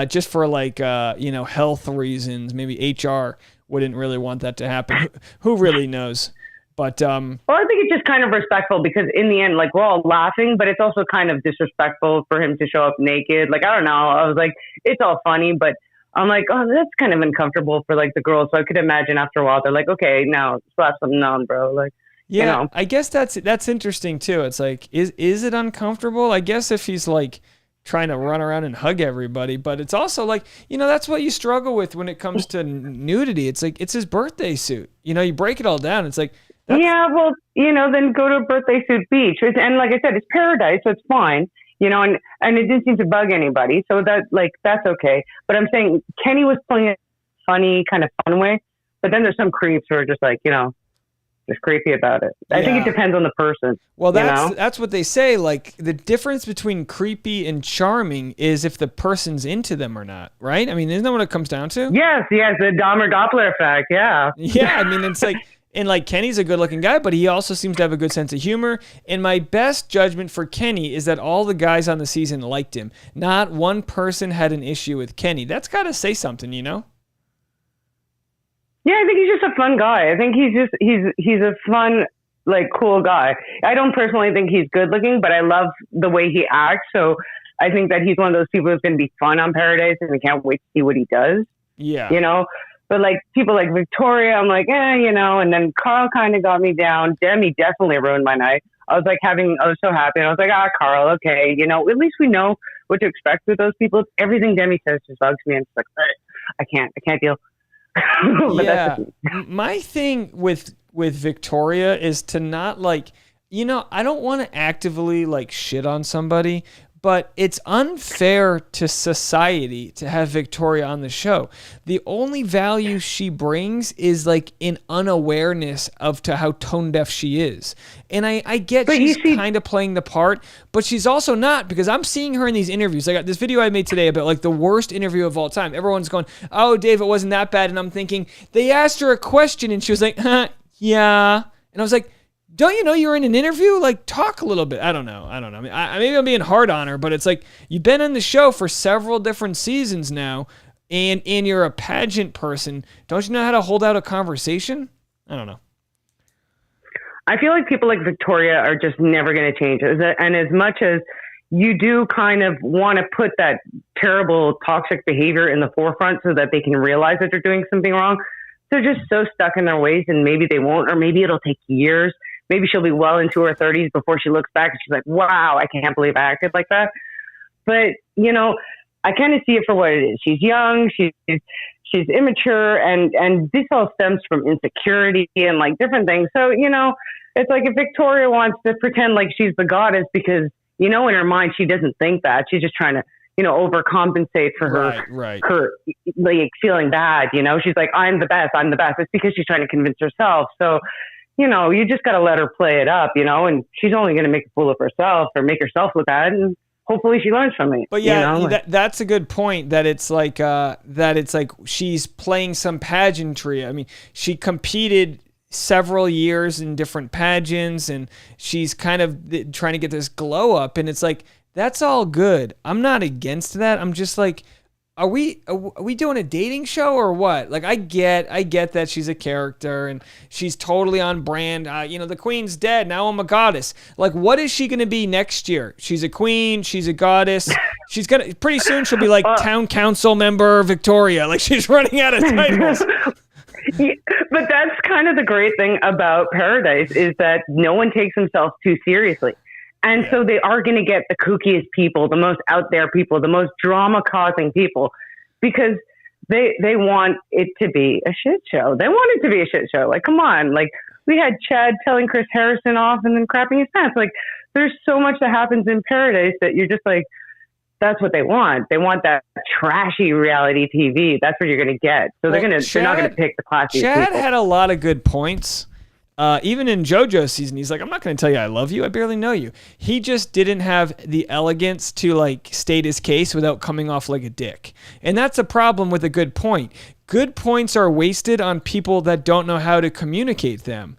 just for, like, you know, health reasons. Maybe HR wouldn't really want that to happen. Who really knows? But well, I think it's just kind of respectful, because in the end, like, we're all laughing, but it's also kind of disrespectful for him to show up naked. Like, I don't know. I was like, it's all funny, but I'm like, oh, that's kind of uncomfortable for, like, the girls. So I could imagine after a while they're like, okay, now slap something on, bro. Like, yeah, you know. I guess that's interesting too. It's like, is it uncomfortable? I guess if he's, like, trying to run around and hug everybody, but it's also like, you know, that's what you struggle with when it comes to nudity. It's like, it's his birthday suit. You know, you break it all down. It's like, yeah, well, you know, then go to a birthday suit beach. And like I said, it's Paradise, so it's fine. You know, and it didn't seem to bug anybody. So that's okay. But I'm saying Kenny was playing it funny, kind of fun way. But then there's some creeps who are just like, you know, just creepy about it. I think it depends on the person. Well, that's what they say. Like, the difference between creepy and charming is if the person's into them or not, right? I mean, isn't that what it comes down to? Yes, the Dahmer-Doppler effect, yeah. Yeah, I mean, it's like... And, like, Kenny's a good-looking guy, but he also seems to have a good sense of humor. And my best judgment for Kenny is that all the guys on the season liked him. Not one person had an issue with Kenny. That's got to say something, you know? Yeah, I think he's just a fun guy. I think he's a fun, like, cool guy. I don't personally think he's good-looking, but I love the way he acts. So I think that he's one of those people who's going to be fun on Paradise, and we can't wait to see what he does. Yeah. You know? But, like, people like Victoria, I'm like, you know, and then Carl kind of got me down. Demi definitely ruined my night. I was so happy. And I was like, Carl, okay, you know, at least we know what to expect with those people. Everything Demi says just bugs me. And it's like, I can't deal. But yeah. My thing with Victoria is to not like, you know, I don't want to actively like shit on somebody, but it's unfair to society to have Victoria on the show. The only value she brings is like an unawareness of to how tone deaf she is. And I get she's kind of playing the part, but she's also not, because I'm seeing her in these interviews. I got this video I made today about like the worst interview of all time. Everyone's going, oh, Dave, it wasn't that bad. And I'm thinking, they asked her a question and she was like, yeah. And I was like, don't you know you were in an interview? Like, talk a little bit. I don't know. I mean, maybe I'm being hard on her, but it's like, you've been on the show for several different seasons now, and you're a pageant person. Don't you know how to hold out a conversation? I don't know. I feel like people like Victoria are just never going to change. And as much as you do kind of want to put that terrible toxic behavior in the forefront so that they can realize that they're doing something wrong, they're just so stuck in their ways, and maybe they won't, or maybe it'll take years. Maybe she'll be well into her 30s before she looks back and she's like, wow, I can't believe I acted like that. But, you know, I kind of see it for what it is. She's young, she's immature, and this all stems from insecurity and like different things. So, you know, it's like if Victoria wants to pretend like she's the goddess because, you know, in her mind, she doesn't think that. She's just trying to, you know, overcompensate for her like feeling bad. You know, she's like, I'm the best. It's because she's trying to convince herself. So, you know, you just got to let her play it up, you know, and she's only going to make a fool of herself or make herself look bad, and hopefully she learns from it. But yeah, you know? That's a good point, that it's like she's playing some pageantry. I mean, she competed several years in different pageants, and she's kind of trying to get this glow up, and it's like, that's all good. I'm not against that. I'm just like, Are we doing a dating show or what? Like, I get that she's a character and she's totally on brand. You know, the queen's dead. Now I'm a goddess. Like, what is she going to be next year? She's a queen. She's a goddess. She's going to, pretty soon she'll be like town council member Victoria. Like, she's running out of titles. Yeah, but that's kind of the great thing about Paradise, is that no one takes themselves too seriously. And so they are going to get the kookiest people, the most out there people, the most drama causing people, because they want it to be a shit show. They want it to be a shit show. Like, come on. Like, we had Chad telling Chris Harrison off and then crapping his pants. Like, there's so much that happens in Paradise that you're just like, that's what they want. They want that trashy reality TV. That's what you're going to get. So they're not going to pick the classy people. Chad had a lot of good points. Even in JoJo's season, he's like, I'm not going to tell you I love you. I barely know you. He just didn't have the elegance to like state his case without coming off like a dick. And that's a problem with a good point. Good points are wasted on people that don't know how to communicate them.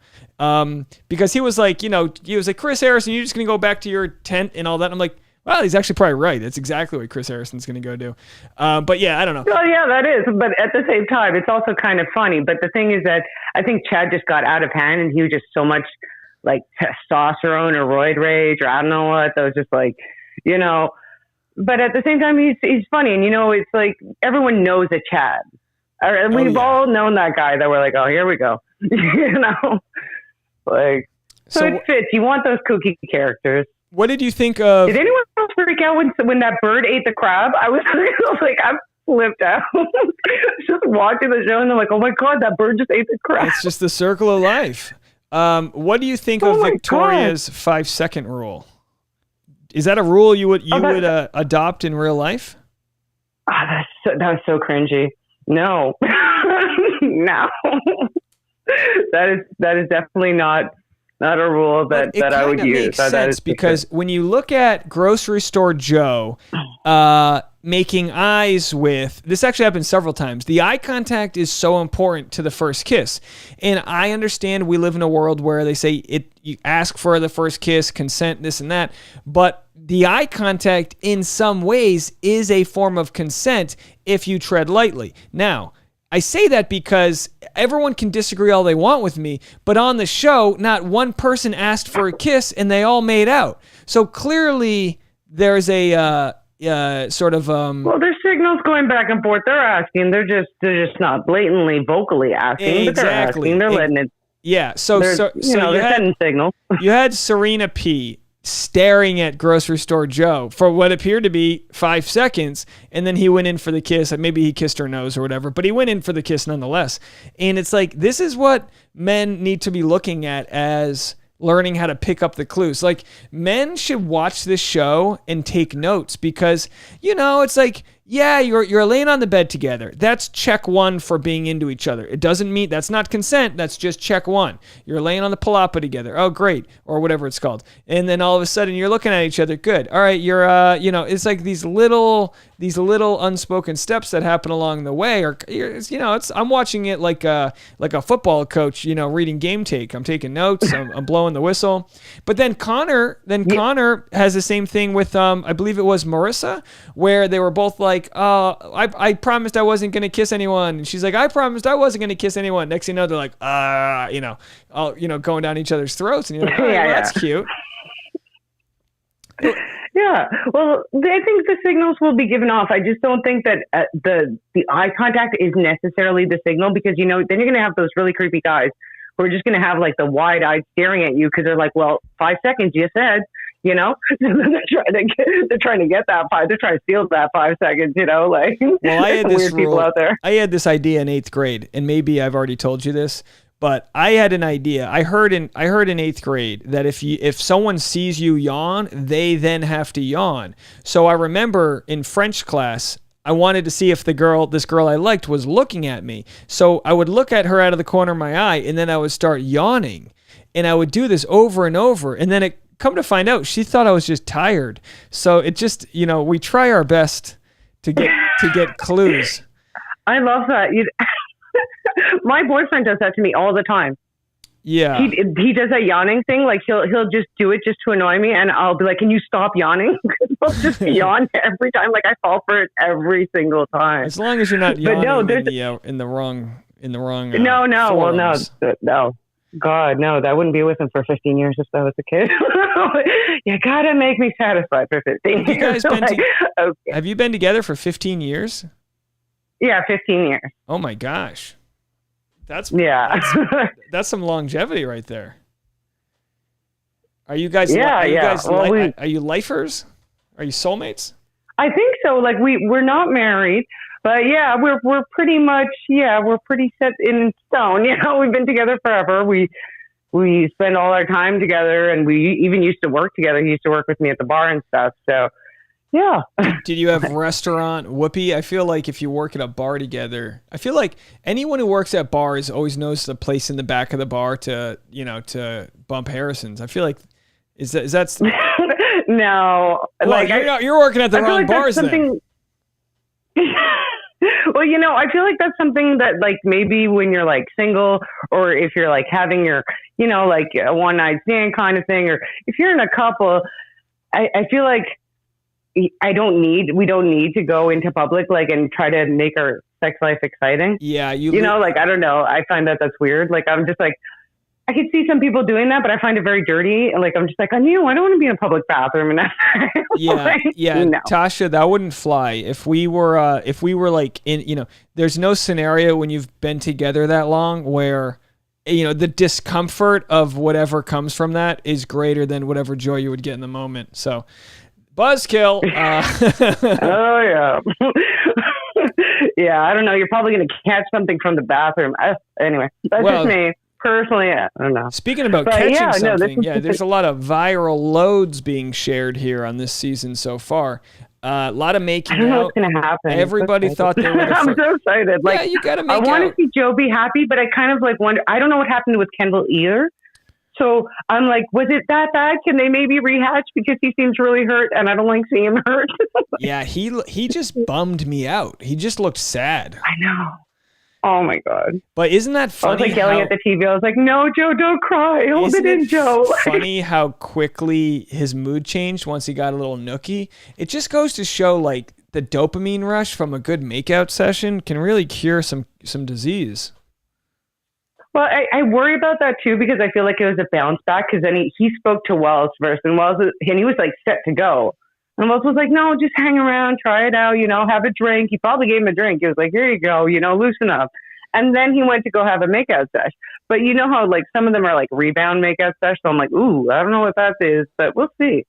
Because he was like, Chris Harrison, you're just going to go back to your tent and all that. And I'm like, well, he's actually probably right. That's exactly what Chris Harrison's going to go do. But yeah, I don't know. Well, yeah, that is. But at the same time, it's also kind of funny. But the thing is that I think Chad just got out of hand, and he was just so much like testosterone or roid rage, or I don't know what. That was just like, you know. But at the same time, he's funny. And, you know, it's like everyone knows a Chad. We've all known that guy that we're like, oh, here we go. You know? Like, so it fits. You want those kooky characters. What did you think of... Did anyone else freak out when that bird ate the crab? I was like, I flipped out. Just watching the show, and I'm like, oh my God, that bird just ate the crab. It's just the circle of life. What do you think of Victoria's 5-second rule? Is that a rule you would adopt in real life? That was so cringy. No. No. That is definitely not a rule that I would use. It makes sense because when you look at Grocery Store Joe making eyes with, this actually happens several times. The eye contact is so important to the first kiss. And I understand we live in a world where they say you ask for the first kiss, consent, this and that. But the eye contact in some ways is a form of consent if you tread lightly. Now, I say that because everyone can disagree all they want with me, but on the show, not one person asked for a kiss and they all made out. So clearly there's a sort of... Well, there's signals going back and forth. They're asking. They're just not blatantly vocally asking, but they're asking. They're letting it... Yeah, so they're sending signals. You had Serena P staring at grocery store Joe for what appeared to be 5 seconds, and then he went in for the kiss. Maybe he kissed her nose or whatever, but he went in for the kiss nonetheless. And it's like, this is what men need to be looking at as learning how to pick up the clues. Like, men should watch this show and take notes because, it's like, yeah, you're laying on the bed together. That's check one for being into each other. It doesn't mean that's not consent. That's just check one. You're laying on the palapa together. Oh, great. Or whatever it's called. And then all of a sudden you're looking at each other. Good. All right. You're, it's like these little unspoken steps that happen along the way. Or, I'm watching it like a football coach, reading game tape. I'm taking notes. I'm blowing the whistle. But then Connor has the same thing with, I believe it was Marissa, where they were both like, I promised I wasn't going to kiss anyone. And she's like, I promised I wasn't going to kiss anyone. Next thing you know, they're like, going down each other's throats. And you're like, that's cute. Yeah. Well, I think the signals will be given off. I just don't think that the eye contact is necessarily the signal because, then you're going to have those really creepy guys who are just going to have like the wide eyed staring at you because they're like, well, 5 seconds, you said. They're trying to get that five. They're trying to steal that 5 seconds. Well, I had this weird people out there. I had this idea in 8th grade, and maybe I've already told you this, but I had an idea. I heard in 8th grade that if someone sees you yawn, they then have to yawn. So I remember in French class, I wanted to see if this girl I liked, was looking at me. So I would look at her out of the corner of my eye, and then I would start yawning, and I would do this over and over, and then come to find out, she thought I was just tired. So it just, we try our best to get clues. I love that. My boyfriend does that to me all the time. Yeah. He does that yawning thing. Like he'll just do it just to annoy me, and I'll be like, "Can you stop yawning?" He'll just yawn every time. Like I fall for it every single time. As long as you're not yawning in the wrong. No. Forums. Well, no. God, no, that wouldn't be with him for 15 years if I was a kid. You gotta make me satisfied for 15 years. Have you been together for 15 years? Yeah, 15 years. Oh my gosh. That's some longevity right there. Are you guys? Are you lifers? Are you soulmates? I think so. Like we're not married. But yeah, we're pretty much, we're pretty set in stone. We've been together forever. We spend all our time together, and we even used to work together. He used to work with me at the bar and stuff. So yeah. Did you have restaurant whoopee? I feel like if you work at a bar together, I feel like anyone who works at bars always knows the place in the back of the bar to bump Harrison's. I feel like is that no, well, like you're working at the wrong bars then. Well, I feel like that's something that, like, maybe when you're, like, single or if you're, like, having your, like, a one-night stand kind of thing, or if you're in a couple, I feel like we don't need to go into public, like, and try to make our sex life exciting. Yeah. Like, I don't know. I find that's weird. Like, I'm just like, I could see some people doing that, but I find it very dirty. And like, I'm just like, I don't want to be in a public bathroom. And no. Tasha, that wouldn't fly. If we were like in, there's no scenario when you've been together that long where, the discomfort of whatever comes from that is greater than whatever joy you would get in the moment. So buzzkill. Oh yeah. Yeah. I don't know. You're probably going to catch something from the bathroom. Anyway, that's just me. Personally, I don't know. Speaking about catching something, there's a lot of viral loads being shared here on this season so far. A lot of making out. I don't know what's going to happen. Everybody thought they were I'm so excited. Like, you got to make out. I want to see Joe be happy, but I kind of like wonder. I don't know what happened with Kendall either. So I'm like, was it that bad? Can they maybe rehatch because he seems really hurt and I don't like seeing him hurt? Yeah, he just bummed me out. He just looked sad. I know. Oh my God. But isn't that funny? I was like yelling at the TV. I was like, no, Joe, don't cry. Hold it in, Joe. Funny how quickly his mood changed once he got a little nookie. It just goes to show like the dopamine rush from a good makeout session can really cure some disease. Well, I worry about that too because I feel like it was a bounce back because then he spoke to Wells first and he was like set to go. And Wells was like, no, just hang around, try it out, have a drink. He probably gave him a drink. He was like, here you go, loosen up. And then he went to go have a makeout sesh. But you know how like some of them are like rebound makeout sesh. So I'm like, ooh, I don't know what that is, but we'll see.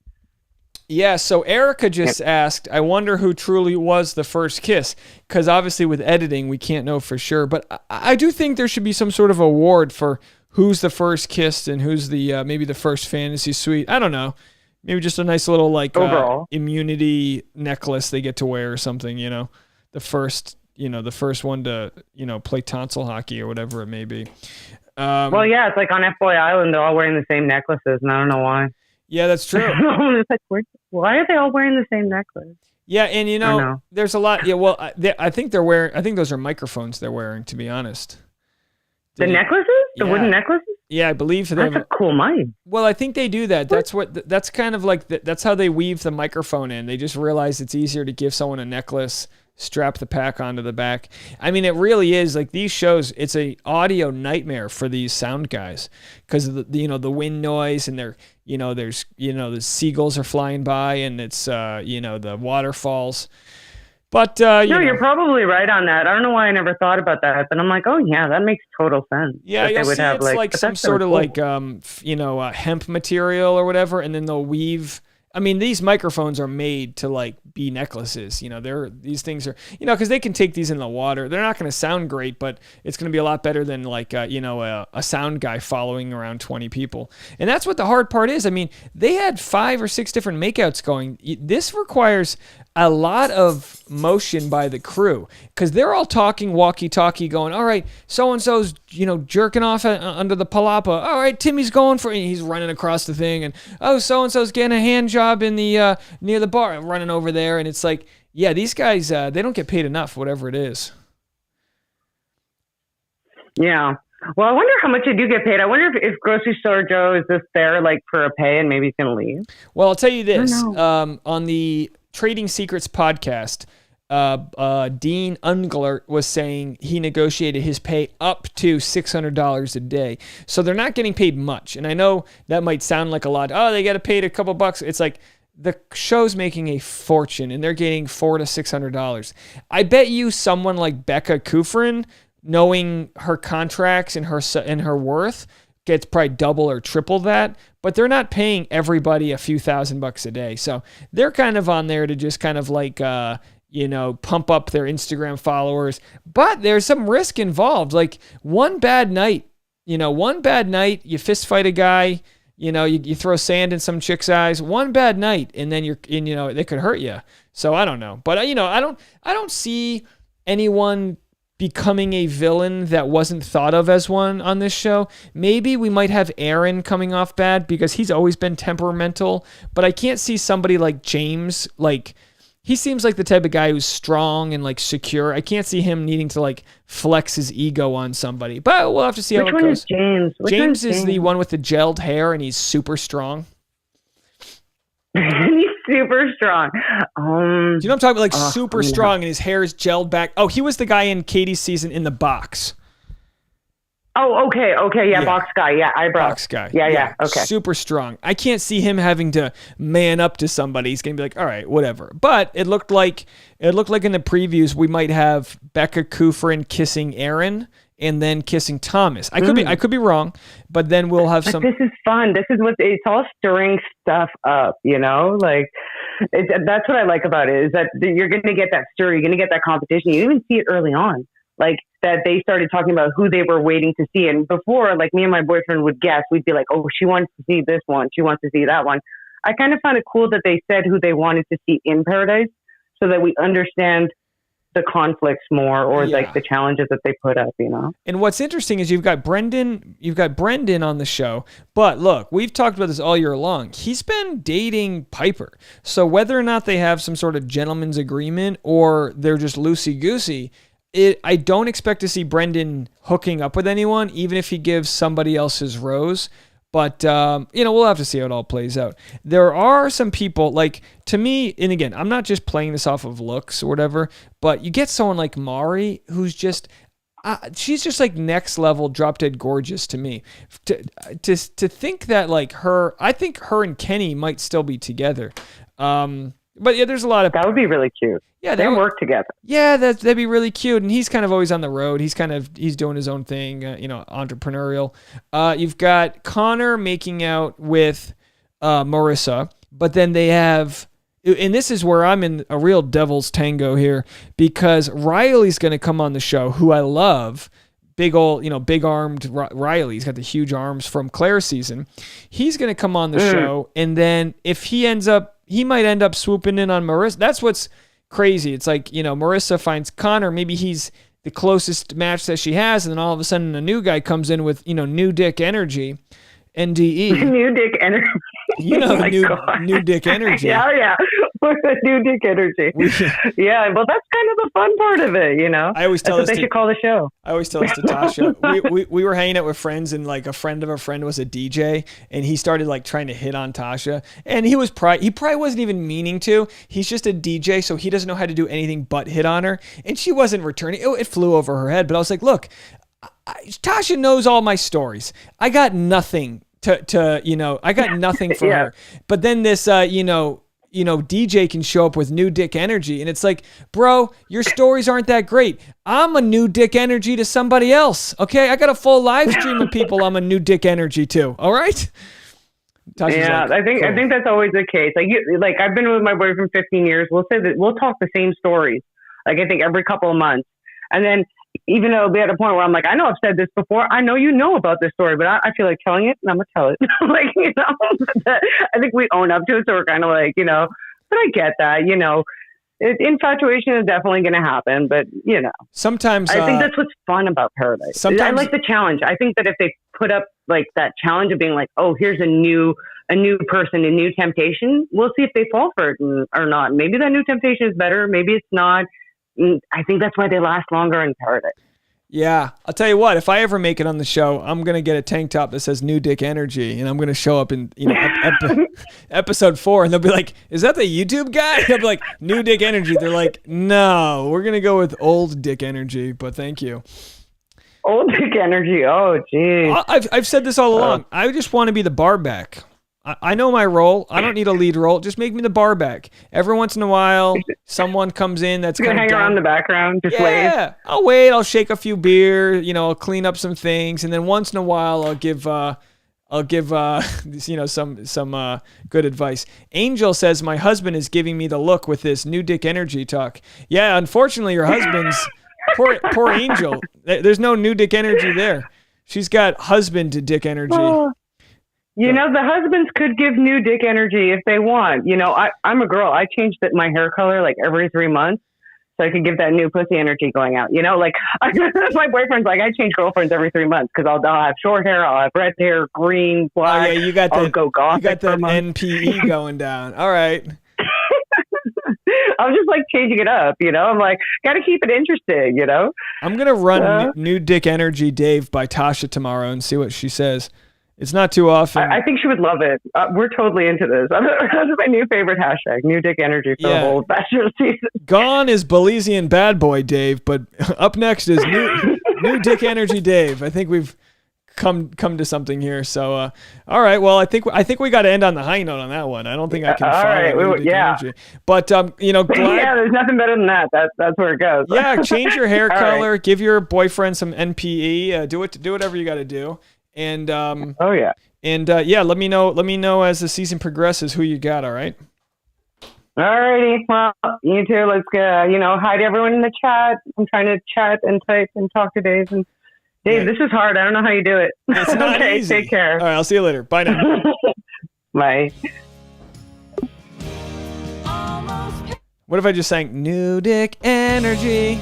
Yeah, so Erica just asked, I wonder who truly was the first kiss, because obviously with editing, we can't know for sure. But I do think there should be some sort of award for who's the first kiss and who's the maybe the first fantasy suite. I don't know. Maybe just a nice little like immunity necklace they get to wear or something, you know. The first one to, you know, play tonsil hockey or whatever it may be. Well, yeah, it's like on F-Boy Island, they're all wearing the same necklaces, and I don't know why. Yeah, that's true. It's like, why are they all wearing the same necklace? Yeah, and you know, there's a lot. Yeah, well, I think they're wearing. I think those are microphones they're wearing. To be honest, the necklaces, the wooden necklaces. Yeah, I believe that's a cool mind. Well, I think they do that. That's kind of like that's how they weave the microphone in. They just realize it's easier to give someone a necklace, strap the pack onto the back. I mean, it really is like these shows. It's a audio nightmare for these sound guys because of the wind noise and there's the seagulls are flying by and it's the waterfalls. But you're probably right on that. I don't know why I never thought about that, but I'm like, oh yeah, that makes total sense. Yeah, you'll see it's like some sort of like hemp material or whatever, and then they'll weave. I mean, these microphones are made to like be necklaces. These things are because they can take these in the water. They're not going to sound great, but it's going to be a lot better than like a sound guy following around 20 people. And that's what the hard part is. I mean, they had 5 or 6 different makeouts going. This requires a lot of motion by the crew because they're all talking walkie-talkie going, all right, so-and-so's, jerking off under the palapa. All right, Timmy's going for it. He's running across the thing. And, oh, so-and-so's getting a hand job in the near the bar, running over there. And it's like, yeah, these guys, they don't get paid enough, whatever it is. Yeah. Well, I wonder how much they do get paid. I wonder if Grocery Store Joe is just there like for a pay and maybe he's going to leave. Well, I'll tell you this. On the Trading Secrets podcast, Dean Unglert was saying he negotiated his pay up to $600 a day. So they're not getting paid much. And I know that might sound like a lot. Oh, they get paid a couple bucks. It's like the show's making a fortune and they're getting $400 to $600. I bet you someone like Becca Kufrin, knowing her contracts and her worth, gets probably double or triple that, but they're not paying everybody a few $1,000 a day. So they're kind of on there to just kind of like, pump up their Instagram followers, but there's some risk involved. Like one bad night, you fist fight a guy, you throw sand in some chick's eyes, one bad night, and then they could hurt you. So I don't know, but I don't see anyone becoming a villain that wasn't thought of as one on this show. Maybe we might have Aaron coming off bad because he's always been temperamental, but I can't see somebody like James, like he seems like the type of guy who's strong and like secure. I can't see him needing to like flex his ego on somebody, but we'll have to see how it goes. Which one is James? James is the one with the gelled hair and he's super strong. He's super strong. Do you know what I'm talking about? Like super strong and his hair is gelled back. Oh, he was the guy in Katie's season in the box. Oh, okay. Yeah, box guy. Yeah, eyebrow. Box guy. Yeah. Okay. Super strong. I can't see him having to man up to somebody. He's going to be like, all right, whatever. But it looked like in the previews we might have Becca Kufrin kissing Aaron and then kissing Thomas. I could be wrong, but then we'll have some. This is fun. This is it's all stirring stuff up, Like that's what I like about it is that you're going to get that stir. You're going to get that competition. You even see it early on, like that they started talking about who they were waiting to see. And before, like me and my boyfriend would guess, we'd be like, oh, she wants to see this one. She wants to see that one. I kind of found it cool that they said who they wanted to see in Paradise so that we understand the conflicts more or like the challenges that they put up, And what's interesting is you've got Brendan on the show, but look, we've talked about this all year long. He's been dating Piper. So whether or not they have some sort of gentleman's agreement or they're just loosey-goosey, I don't expect to see Brendan hooking up with anyone, even if he gives somebody else his rose. But, we'll have to see how it all plays out. There are some people, like, to me, and again, I'm not just playing this off of looks or whatever, but you get someone like Mari, who's just, she's just like next level drop dead gorgeous to me. To think that like I think her and Kenny might still be together. But yeah, there's a lot of that would be really cute. Yeah, they work together. Yeah, that'd be really cute. And he's kind of always on the road. He's doing his own thing, entrepreneurial. You've got Connor making out with Marissa, but then they have, and this is where I'm in a real devil's tango here, because Riley's going to come on the show, who I love. Big old, big armed Riley. He's got the huge arms from Claire's season. He's going to come on the show, and then if he might end up swooping in on Marissa. That's what's crazy. It's like, Marissa finds Connor. Maybe he's the closest match that she has, and then all of a sudden a new guy comes in with, new dick energy, NDE. New dick energy. New dick energy. Yeah. New dick energy. Yeah, well, that's kind of the fun part of it, I always tell that's what they should call the show. I always tell this to Tasha. we were hanging out with friends, and like a friend of a friend was a DJ, and he started like trying to hit on Tasha, and he probably wasn't even meaning to. He's just a DJ, so he doesn't know how to do anything but hit on her, and she wasn't returning. It flew over her head, but I was like, look, Tasha knows all my stories. I got nothing I got nothing for her. But then this, DJ can show up with new dick energy. And it's like, bro, your stories aren't that great. I'm a new dick energy to somebody else. Okay. I got a full live stream of people I'm a new dick energy to. All right. Tasha's I think that's always the case. Like I've been with my boyfriend 15 years. We'll say that we'll talk the same stories. Like I think every couple of months. And then even though it'll be at a point where I'm like, I know I've said this before. I know you know about this story, but I feel like telling it, and I'm going to tell it. I think we own up to it, so we're kind of like, but I get that, infatuation is definitely going to happen, but, Sometimes I think that's what's fun about Paradise. I like the challenge. I think that if they put up like that challenge of being like, oh, here's a new person, a new temptation, we'll see if they fall for it or not. Maybe that new temptation is better. Maybe it's not. I think that's why they last longer in Paradise. Yeah. I'll tell you what, if I ever make it on the show, I'm going to get a tank top that says New Dick Energy, and I'm going to show up in episode 4, and they'll be like, is that the YouTube guy? They'll be like, New Dick Energy. They're like, no, we're going to go with Old Dick Energy, but thank you. Old Dick Energy. Oh, geez. I've said this all along. I just want to be the bar back. I know my role. I don't need a lead role. Just make me the bar back. Every once in a while, someone comes in that's going to hang around the background, just wait. Yeah, I'll wait. I'll shake a few beer. I'll clean up some things, and then once in a while, I'll give some good advice. Angel says my husband is giving me the look with this new dick energy talk. Yeah, unfortunately, your husband's poor Angel. There's no new dick energy there. She's got husband to dick energy. Oh. The husbands could give new dick energy if they want. I'm a girl. I changed my hair color like every 3 months so I could give that new pussy energy going out. My boyfriend's like, I change girlfriends every 3 months because I'll have short hair, I'll have red hair, green, black. Oh, yeah, you got I'll go gothic. You got that NPE going down. All right. I'm just like changing it up, I'm like, got to keep it interesting, I'm going to run New Dick Energy Dave by Tasha tomorrow and see what she says. It's not too often. I think she would love it. We're totally into this. That's my new favorite hashtag, New Dick Energy for the whole Bachelor season. Gone is Belizean Bad Boy Dave, but up next is New Dick Energy Dave. I think we've come to something here. So, all right. Well, I think we got to end on the high note on that one. I don't think I can follow New Dick Energy. But glad, yeah, there's nothing better than that. That's where it goes. Yeah, change your hair color. Right. Give your boyfriend some NPE. Do whatever you got to do. And let me know as the season progresses who you got. All right. Alrighty. Well, you too. Let's hi to everyone in the chat. I'm trying to chat and type and talk to Dave. And Dave, this is hard. I don't know how you do it. It's not okay. Easy. Take care. All right. I'll see you later. Bye now. Bye. What if I just sang New Dick Energy?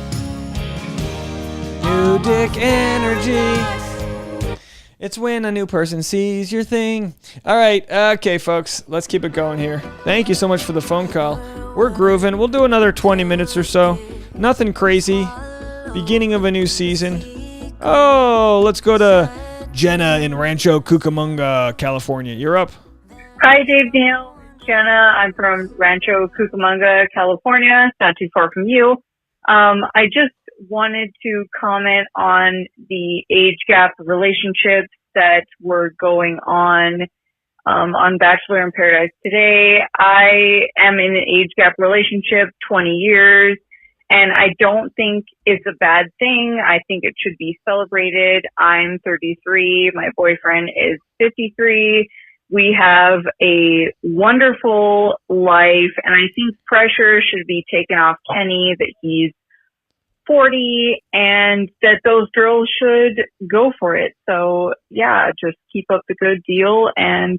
New Dick Energy. It's when a new person sees your thing. All right. Okay, folks. Let's keep it going here. Thank you so much for the phone call. We're grooving. We'll do another 20 minutes or so. Nothing crazy. Beginning of a new season. Oh, let's go to Jenna in Rancho Cucamonga, California. You're up. Hi, Dave Neal. Jenna. I'm from Rancho Cucamonga, California. Not too far from you. I just wanted to comment on the age gap relationships that were going on on Bachelor in Paradise today. I am in an age gap relationship, 20 years, and I don't think it's a bad thing. I think it should be celebrated. I'm 33. My boyfriend is 53. We have a wonderful life, and I think pressure should be taken off Kenny that he's 40 and that those girls should go for it. So yeah, just keep up the good deal and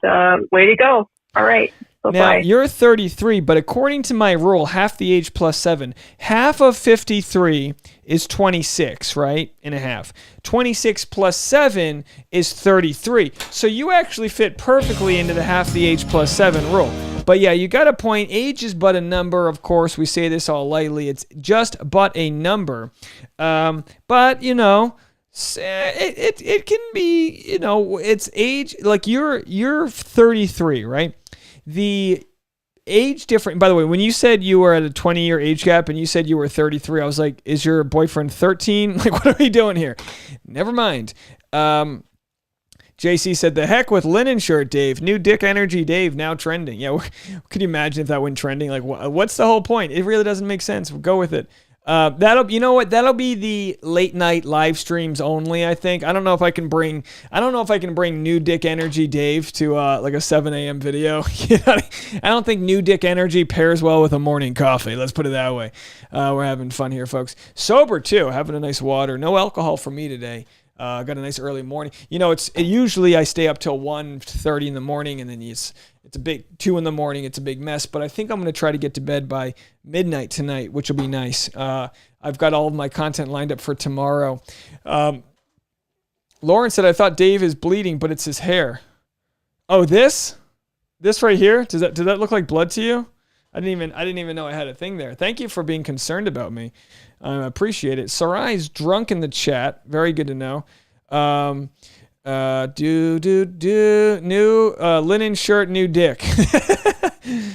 way to go. All right. Bye-bye. Now, you're 33, but according to my rule, half the age plus 7, half of 53 is 26, right? And a half. 26 plus 7 is 33. So you actually fit perfectly into the half the age plus 7 rule. But yeah, you got a point. Age is but a number, of course. We say this all lightly. It's just but a number. But, you know, it can be, you know, it's age. Like you're 33, right? The age difference, by the way, when you said you were at a 20-year age gap and you said you were 33, I was like, is your boyfriend 13? Like, what are we doing here? Never mind. JC said, the heck with linen shirt, Dave. New dick energy, Dave, now trending. Yeah, could you imagine if that went trending? Like, what's the whole point? It really doesn't make sense. We'll go with it. You know what? That'll be the late night live streams only, I think. I don't know if I can bring new dick energy Dave to like a 7 a.m. video. You know, I don't think new dick energy pairs well with a morning coffee. Let's put it that way. We're having fun here, folks. Sober too, having a nice water. No alcohol for me today. Got a nice early morning. You know, usually I stay up till 1:30 in the morning, and then it's a big 2 in the morning. It's a big mess, but I think I'm going to try to get to bed by midnight tonight, which will be nice. I've got all of my content lined up for tomorrow. Lauren said, I thought Dave is bleeding, but it's his hair. Oh, this right here? Does that look like blood to you? I didn't even know I had a thing there. Thank you for being concerned about me. I appreciate it. Sarai's drunk in the chat. Very good to know. New linen shirt, new dick.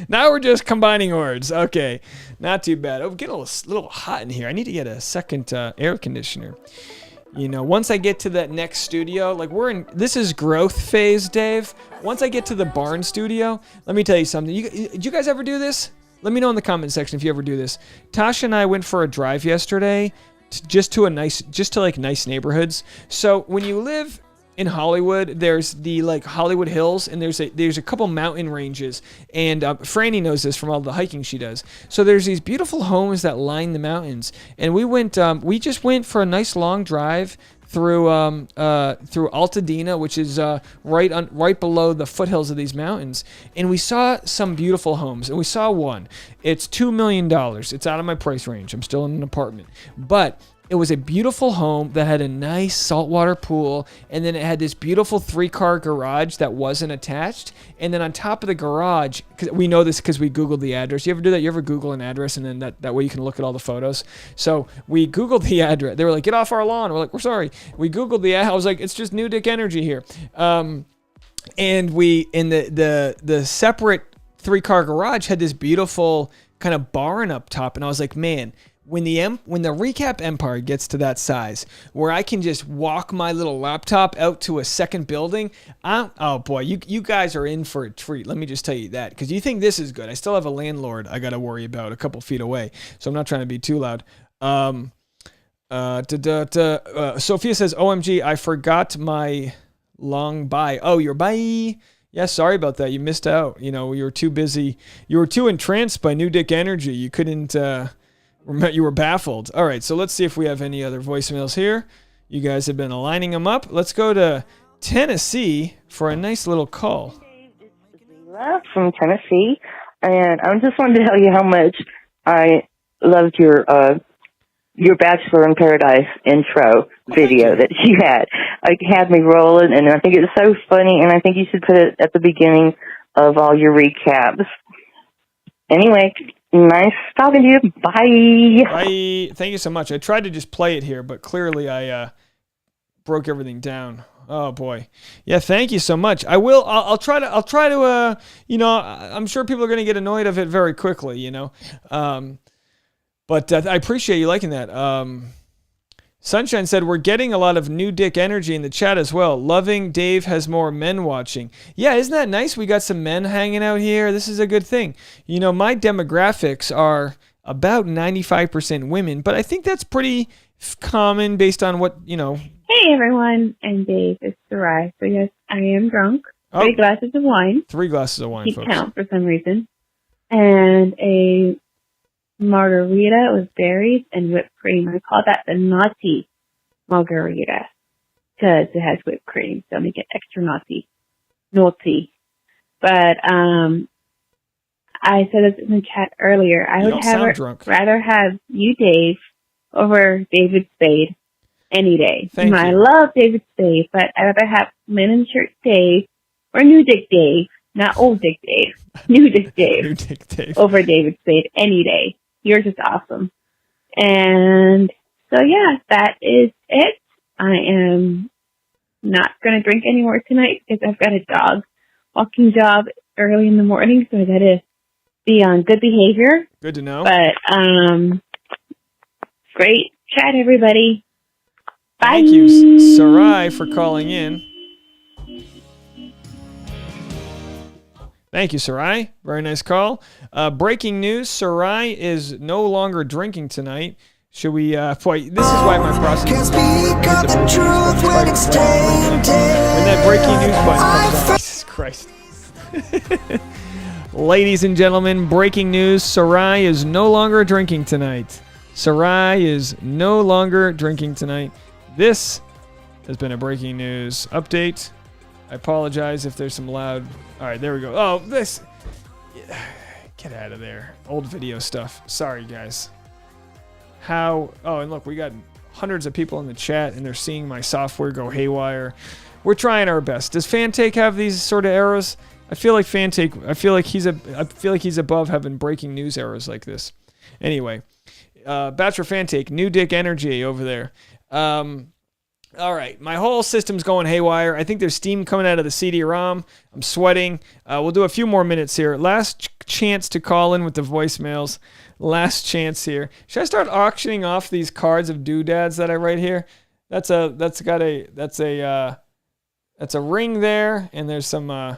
Now we're just combining words. Okay, not too bad. Oh, get a little hot in here. I need to get a second air conditioner. You know, once I get to that next studio, like this is growth phase, Dave. Once I get to the barn studio, let me tell you something. Did you guys ever do this? Let me know in the comment section if you ever do this. Tasha and I went for a drive yesterday, just to nice neighborhoods. So when you live in Hollywood, there's the like Hollywood Hills, and there's a couple mountain ranges, and Franny knows this from all the hiking she does. So there's these beautiful homes that line the mountains, and we just went for a nice long drive through Altadena, which is right below the foothills of these mountains, and we saw some beautiful homes, and we saw one. It's $2 million. It's out of my price range. I'm still in an apartment, but it was a beautiful home that had a nice saltwater pool, and then it had this beautiful 3-car garage that wasn't attached. And then on top of the garage, because we know this because we Googled the address. You ever do that? You ever Google an address and then that way you can look at all the photos? So we Googled the address. They were like, get off our lawn. We're like, we're sorry. We Googled the address. I was like, it's just New Dick Energy here. And the separate 3-car garage had this beautiful kind of barn up top. And I was like, man, when the recap empire gets to that size, where I can just walk my little laptop out to a second building, oh boy, you guys are in for a treat. Let me just tell you that, because you think this is good. I still have a landlord I got to worry about a couple feet away, so I'm not trying to be too loud. Sophia says, OMG, I forgot my long bye. Oh, your bye. Yeah, sorry about that. You missed out. You know, you were too busy. You were too entranced by New Dick Energy. You couldn't... You were baffled. All right, so let's see if we have any other voicemails here. You guys have been lining them up. Let's go to Tennessee for a nice little call. This is Leila from Tennessee, and I just wanted to tell you how much I loved your Bachelor in Paradise intro video that you had. It had me rolling, and I think it's so funny, and I think you should put it at the beginning of all your recaps. Anyway, nice talking to you. Bye. Bye. Thank you so much. I tried to just play it here, but clearly I broke everything down. Oh boy. Yeah, thank you so much. I'll try to you know, I'm sure people are going to get annoyed of it very quickly, you know. But I appreciate you liking that. Sunshine said, we're getting a lot of new dick energy in the chat as well. Loving Dave has more men watching. Yeah, isn't that nice? We got some men hanging out here. This is a good thing. You know, my demographics are about 95% women, but I think that's pretty common based on what, you know. Hey, everyone. I'm Dave. It's Sarai. So, yes, I am drunk. 3 glasses of wine. 3 glasses of wine, folks. Count for some reason. And a margarita with berries and whipped cream. I call that the naughty margarita because it has whipped cream, so make it extra naughty. But I said this in the chat earlier. I would rather have you, Dave, over David Spade any day. Thank you. I love David Spade, but I'd rather have linen shirt Dave or New Dick Dave, not old Dick Dave, New Dick Dave, New Dick Dave over David Spade any day. You're just awesome. And so, yeah, that is it. I am not going to drink anymore tonight because I've got a walking job early in the morning, so I got to be on good behavior. Good to know. But, great chat, everybody. Bye. Thank you, Sarai, for calling in. Thank you, Sarai. Very nice call. Breaking news, Sarai is no longer drinking tonight. Should we, boy, this is why my process is the truth when it's tainted. When that breaking news button comes on. Jesus Christ. Ladies and gentlemen, breaking news, Sarai is no longer drinking tonight. Sarai is no longer drinking tonight. This has been a breaking news update. I apologize if there's some loud... All right, there we go. Oh, this... Get out of there. Old video stuff. Sorry, guys. How... Oh, and look, we got hundreds of people in the chat, and they're seeing my software go haywire. We're trying our best. Does Fantake have these sort of errors? I feel like Fantake... I feel like he's above having breaking news errors like this. Anyway, Bachelor Fantake, new dick energy over there. All right, my whole system's going haywire. I think there's steam coming out of the CD-ROM. I'm sweating. We'll do a few more minutes here. Last chance to call in with the voicemails. Last chance here. Should I start auctioning off these cards of doodads that I write here? That's a ring there, and there's some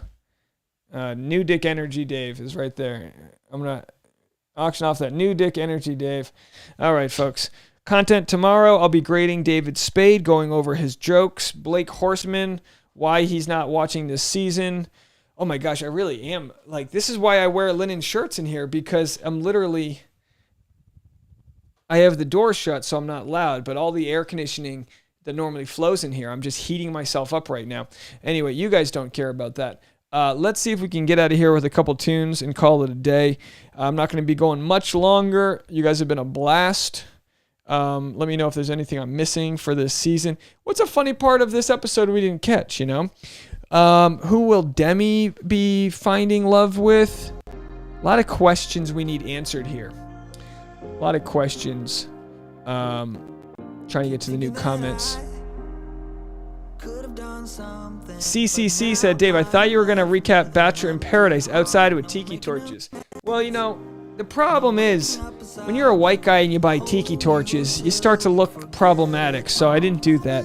new dick energy. Dave is right there. I'm gonna auction off that new dick energy, Dave. All right, folks. Content tomorrow, I'll be grading David Spade, going over his jokes. Blake Horseman, why he's not watching this season. Oh my gosh, I really am. Like, this is why I wear linen shirts in here, because I'm literally... I have the door shut, so I'm not loud, but all the air conditioning that normally flows in here, I'm just heating myself up right now. Anyway, you guys don't care about that. Let's see if we can get out of here with a couple tunes and call it a day. I'm not going to be going much longer. You guys have been a blast. Let me know if there's anything I'm missing for this season. What's a funny part of this episode we didn't catch, you know? Who will Demi be finding love with? A lot of questions we need answered here. A lot of questions. Trying to get to the new comments. CCC said, Dave, I thought you were going to recap Bachelor in Paradise outside with tiki torches. Well, you know, the problem is, when you're a white guy and you buy tiki torches, you start to look problematic, so I didn't do that.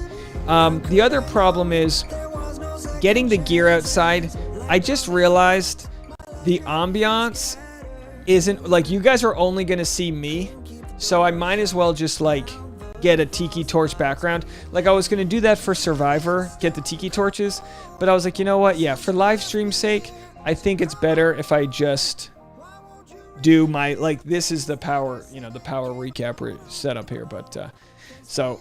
The other problem is getting the gear outside. I just realized the ambiance isn't, like, you guys are only going to see me, so I might as well just, like, get a tiki torch background. Like, I was going to do that for Survivor, get the tiki torches, but I was like, you know what? Yeah, for live stream's sake, I think it's better if I just... do my, like, this is the power, you know, the power recap setup here, but, so,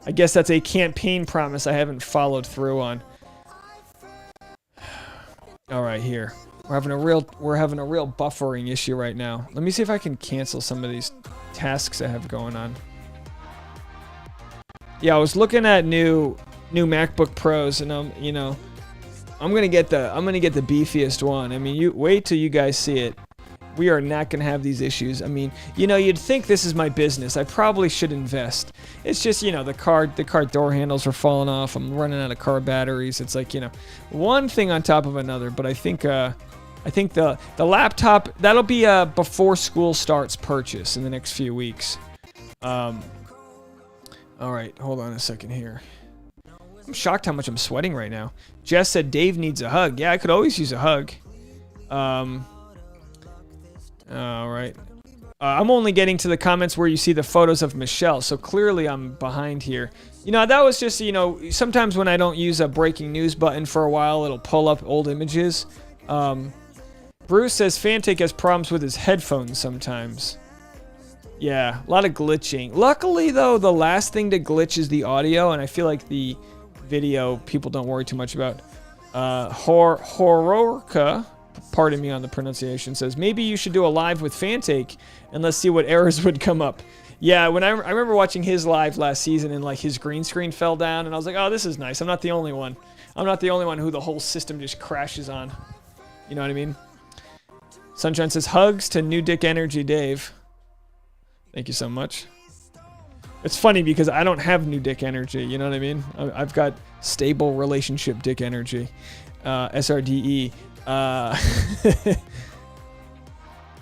I guess that's a campaign promise I haven't followed through on. Alright, here. We're having a real buffering issue right now. Let me see if I can cancel some of these tasks I have going on. Yeah, I was looking at new MacBook Pros, and you know, I'm gonna get the beefiest one. I mean, you wait till you guys see it. We are not going to have these issues. I mean, you know, you'd think this is my business. I probably should invest. It's just, you know, the car door handles are falling off. I'm running out of car batteries. It's like, you know, one thing on top of another. But I think the laptop, that'll be a before school starts purchase in the next few weeks. All All right, hold on a second here. I'm shocked how much I'm sweating right now. Jess said Dave needs a hug. Yeah, I could always use a hug. All right. I'm only getting to the comments where you see the photos of Michelle, so clearly I'm behind here. That was just, sometimes when I don't use a breaking news button for a while, it'll pull up old images. Bruce says Fantic has problems with his headphones sometimes. Yeah, a lot of glitching. Luckily, though, the last thing to glitch is the audio, and I feel like the video people don't worry too much about. Hororka, pardon me on the pronunciation, says, maybe you should do a live with Fantic and let's see what errors would come up. Yeah, when I remember watching his live last season and like his green screen fell down and I was like, oh, this is nice. I'm not the only one. I'm not the only one who the whole system just crashes on. You know what I mean? Sunshine says, hugs to New Dick Energy Dave. Thank you so much. It's funny because I don't have new dick energy, you know what I mean? I've got stable relationship dick energy. SRDE.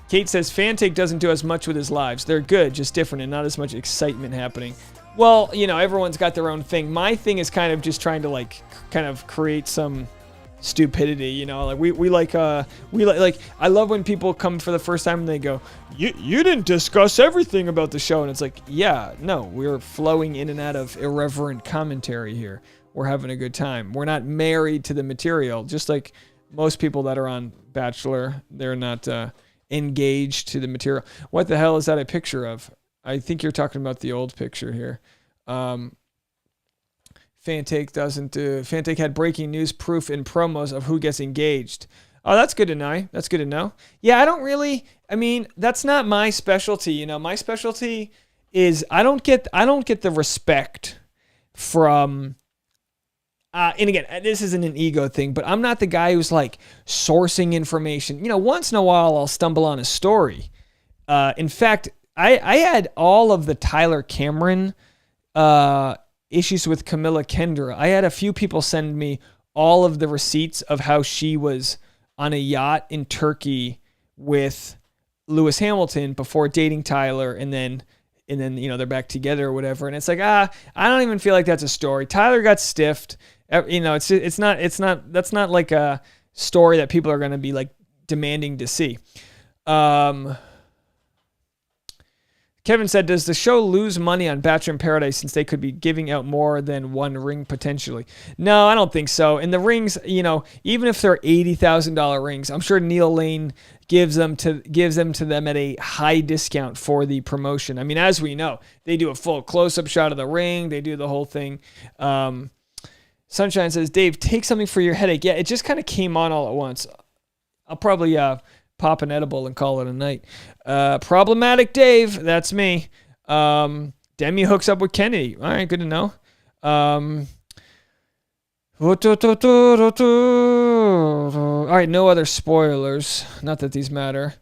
Kate says, Fantic doesn't do as much with his lives. They're good, just different and not as much excitement happening. Well, everyone's got their own thing. My thing is kind of just trying to kind of create some stupidity, like we like I love when people come for the first time and they go, you didn't discuss everything about the show, and it's like, yeah, no, we're flowing in and out of irreverent commentary here. We're having a good time. We're not married to the material, just like most people that are on Bachelor. They're not engaged to the material. What the hell is that a picture of? I think you're talking about the old picture here. Fantic had breaking news proof in promos of who gets engaged. Oh, that's good to know. That's good to know. Yeah, that's not my specialty. My specialty is I don't get the respect from, and again, this isn't an ego thing, but I'm not the guy who's like sourcing information. Once in a while I'll stumble on a story. In fact, I had all of the Tyler Cameron, issues with Camilla Kendra. I had a few people send me all of the receipts of how she was on a yacht in Turkey with Lewis Hamilton before dating Tyler, and then they're back together or whatever. And it's like, I don't even feel like that's a story. Tyler got stiffed. It's not that's not like a story that people are going to be like demanding to see. Kevin said, does the show lose money on Bachelor in Paradise since they could be giving out more than one ring potentially? No, I don't think so. And the rings, even if they're $80,000 rings, I'm sure Neil Lane gives them to them at a high discount for the promotion. I mean, as we know, they do a full close-up shot of the ring. They do the whole thing. Sunshine says, Dave, take something for your headache. Yeah, it just kind of came on all at once. I'll probably pop an edible and call it a night. Problematic Dave, that's me. Demi hooks up with Kennedy. All right, good to know. All right, no other spoilers. Not that these matter.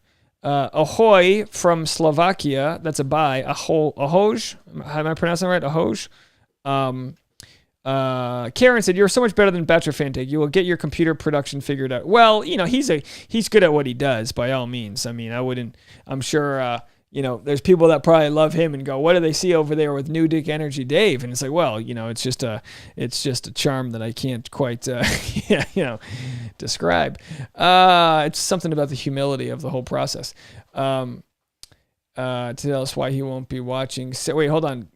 Ahoy from Slovakia. That's a bye. Ahoj. Am I pronouncing that right? Ahoj. Karen said, you're so much better than Bachelor Fantic. You will get your computer production figured out. Well, he's good at what he does, by all means. I mean, I'm sure, there's people that probably love him and go, what do they see over there with New Dick Energy Dave? And it's like, well, it's just a charm that I can't quite, describe. It's something about the humility of the whole process. To tell us why he won't be watching. So, wait, hold on.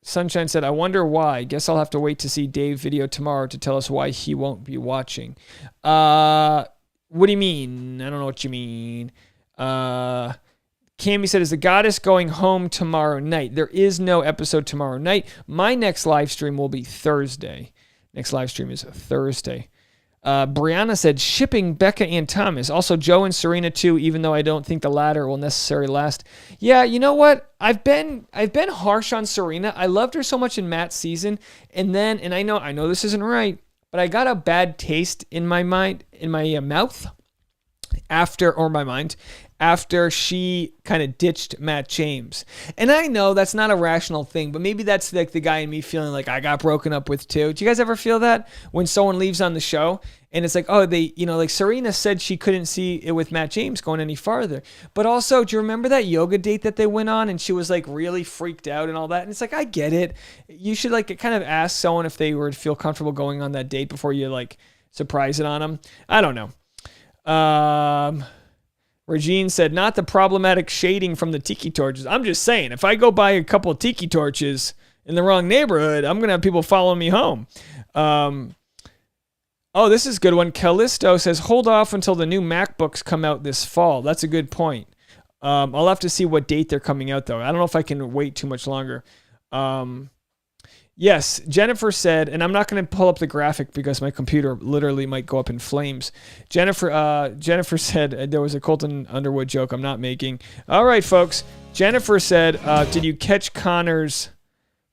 Sunshine said, I wonder why. Guess I'll have to wait to see Dave video tomorrow to tell us why he won't be watching. What do you mean? I don't know what you mean. Cammy said, is the goddess going home tomorrow night? There is no episode tomorrow night. My next live stream will be Thursday. Next live stream is Thursday. Brianna said, shipping Becca and Thomas. Also, Joe and Serena too, even though I don't think the latter will necessarily last. Yeah, you know what? I've been harsh on Serena. I loved her so much in Matt's season. And I know this isn't right, but I got a bad taste in my mind, in my mouth after she kind of ditched Matt James. And I know that's not a rational thing, but maybe that's like the guy in me feeling like I got broken up with too. Do you guys ever feel that when someone leaves on the show And it's like, oh, they, you know, like Serena said she couldn't see it with Matt James going any farther. But also, do you remember that yoga date that they went on and she was like really freaked out and all that? And it's like, I get it. You should like kind of ask someone if they would feel comfortable going on that date before you like surprise it on them. I don't know. Regine said, not the problematic shading from the tiki torches. I'm just saying, if I go buy a couple of tiki torches in the wrong neighborhood, I'm going to have people following me home. Oh, this is a good one. Callisto says, hold off until the new MacBooks come out this fall. That's a good point. I'll have to see what date they're coming out, though. I don't know if I can wait too much longer. Yes, Jennifer said, and I'm not going to pull up the graphic because my computer literally might go up in flames. Jennifer said, there was a Colton Underwood joke I'm not making. All right, folks. Jennifer said, did you catch Connor's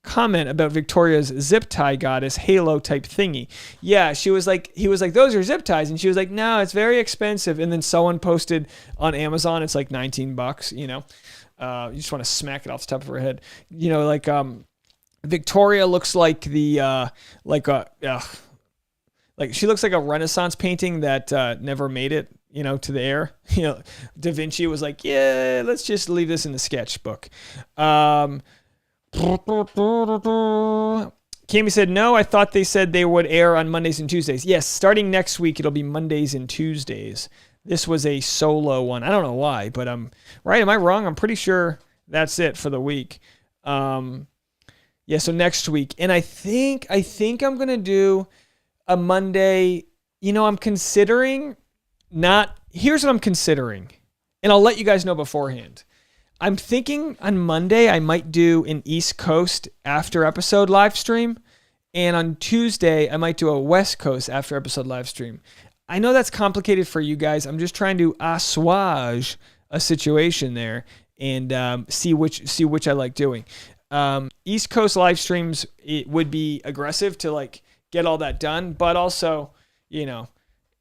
comment about Victoria's zip tie goddess halo type thingy? Yeah, he was like, those are zip ties. And she was like, no, it's very expensive. And then someone posted on Amazon, it's like $19, you know. You just want to smack it off the top of her head. You know, like, Victoria looks like the like she looks like a Renaissance painting that never made it, you know, to the air. You know, Da Vinci was like, yeah, let's just leave this in the sketchbook. Kami said, no, I thought they said they would air on Mondays and Tuesdays. Yes, starting next week, it'll be Mondays and Tuesdays. This was a solo one. I don't know why, but right. Am I wrong? I'm pretty sure that's it for the week. Yeah, so next week. And I think I'm going to do a Monday. You know, I'm considering here's what I'm considering. And I'll let you guys know beforehand. I'm thinking on Monday I might do an East Coast after episode live stream. And on Tuesday I might do a West Coast after episode live stream. I know that's complicated for you guys. I'm just trying to assuage a situation there and see which I like doing. East Coast live streams, it would be aggressive to like get all that done, but also, you know,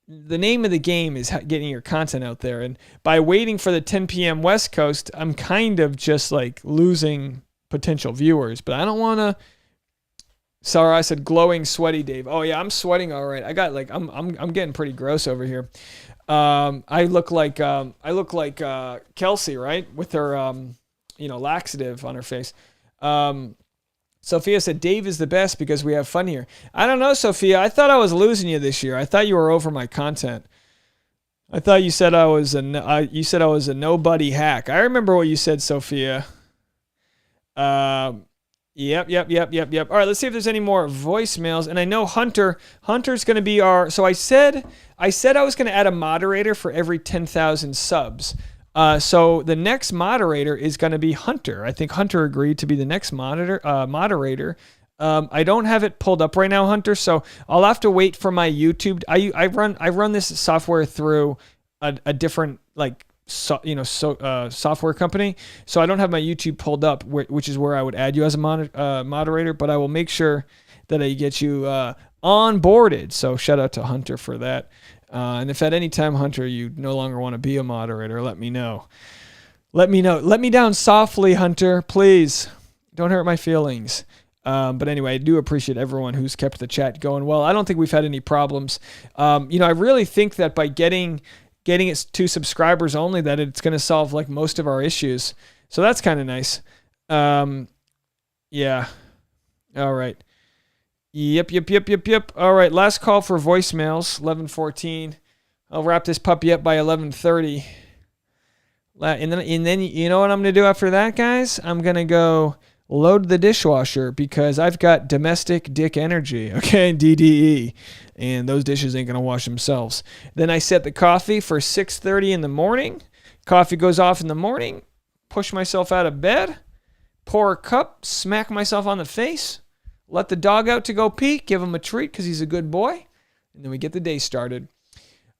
the name of the game is getting your content out there. And by waiting for the 10 p.m. West Coast, I'm kind of just like losing potential viewers, but I don't want to. Sorry, I said glowing, sweaty Dave. Oh yeah, I'm sweating. All right. I got like, I'm getting pretty gross over here. I look like Kelsey, right? With her, you know, laxative on her face. Sophia said, Dave is the best because we have fun here. I don't know, Sophia. I thought I was losing you this year. I thought you were over my content. I thought you said I was a nobody hack. I remember what you said, Sophia. Yep. All right, let's see if there's any more voicemails. And I know Hunter's going to be so I said I was going to add a moderator for every 10,000 subs. So the next moderator is going to be Hunter. I think Hunter agreed to be the next moderator. I don't have it pulled up right now, Hunter, so I'll have to wait for my YouTube. I run this software through a different software company, so I don't have my YouTube pulled up, which is where I would add you as a moderator. But I will make sure that I get you onboarded. So shout out to Hunter for that. And if at any time, Hunter, you no longer want to be a moderator, let me know. Let me down softly, Hunter, please. Don't hurt my feelings. But anyway, I do appreciate everyone who's kept the chat going well. I don't think we've had any problems. I really think that by getting it to subscribers only, that it's going to solve like most of our issues. So that's kind of nice. Yeah. All right. Yep. All right, last call for voicemails, 11:14. I'll wrap this puppy up by 11:30. And then you know what I'm going to do after that, guys? I'm going to go load the dishwasher because I've got domestic dick energy, okay, DDE, and those dishes ain't going to wash themselves. Then I set the coffee for 6:30 in the morning. Coffee goes off in the morning, push myself out of bed, pour a cup, smack myself on the face, let the dog out to go pee, give him a treat because he's a good boy, and then we get the day started.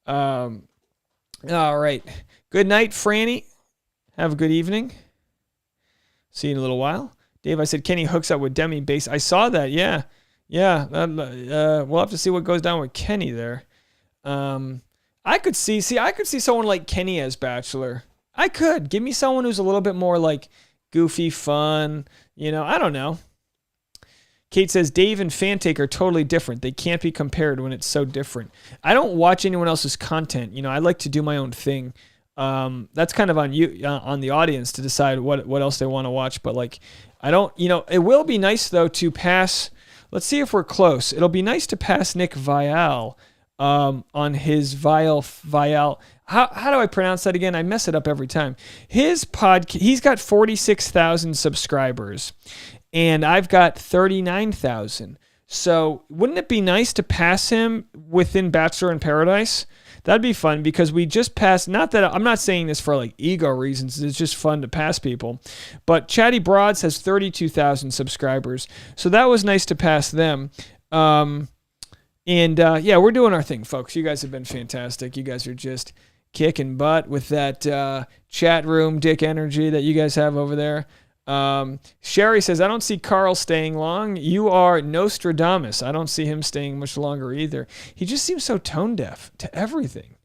All right. Good night, Franny. Have a good evening. See you in a little while. Dave, I said Kenny hooks up with Demi Base. I saw that, yeah. We'll have to see what goes down with Kenny there. I could see someone like Kenny as Bachelor. I could. Give me someone who's a little bit more like goofy, fun. I don't know. Kate says, Dave and Fantake are totally different. They can't be compared when it's so different. I don't watch anyone else's content. You know, I like to do my own thing. That's kind of on you, on the audience to decide what else they want to watch. But like, I don't, you know, it will be nice though to pass. Let's see if we're close. It'll be nice to pass Nick Vial on his Vial. How do I pronounce that again? I mess it up every time. His podcast, he's got 46,000 subscribers, and I've got 39,000. So wouldn't it be nice to pass him within Bachelor in Paradise? That'd be fun because we just passed, not that I'm not saying this for like ego reasons, it's just fun to pass people, but Chatty Broads has 32,000 subscribers. So that was nice to pass them. Yeah, we're doing our thing, folks. You guys have been fantastic. You guys are just kicking butt with that chat room dick energy that you guys have over there. Sherry says, I don't see Carl staying long. You are Nostradamus. I don't see him staying much longer either. He just seems so tone deaf to everything.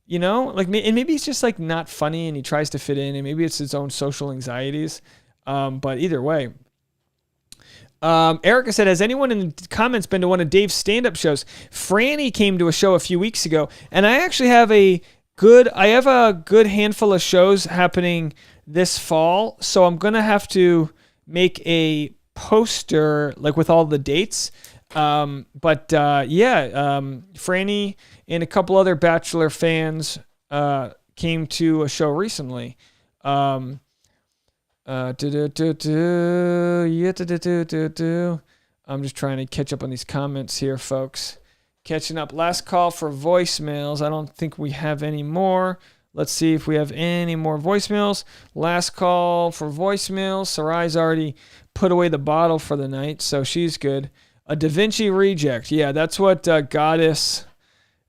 You know, like, and maybe he's just like not funny and he tries to fit in, and maybe it's his own social anxieties. But either way. Erica said, has anyone in the comments been to one of Dave's stand-up shows? Franny came to a show a few weeks ago, and I actually have a good handful of shows happening this fall, so I'm gonna have to make a poster like with all the dates. Franny and a couple other Bachelor fans came to a show recently. I'm just trying to catch up on these comments here, folks. Catching up. Last call for voicemails. I don't think we have any more. Let's see if we have any more voicemails. Last call for voicemails. Sarai's already put away the bottle for the night, so she's good. A Da Vinci reject. Yeah, that's what Goddess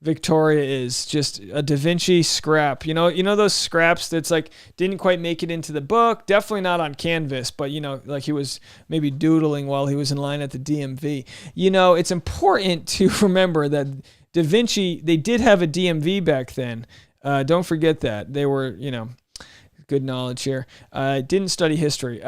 Victoria is. Just a Da Vinci scrap. You know those scraps that's like didn't quite make it into the book. Definitely not on canvas, but like he was maybe doodling while he was in line at the DMV. You know, it's important to remember that Da Vinci, they did have a DMV back then. Don't forget that. They were, good knowledge here. Didn't study history.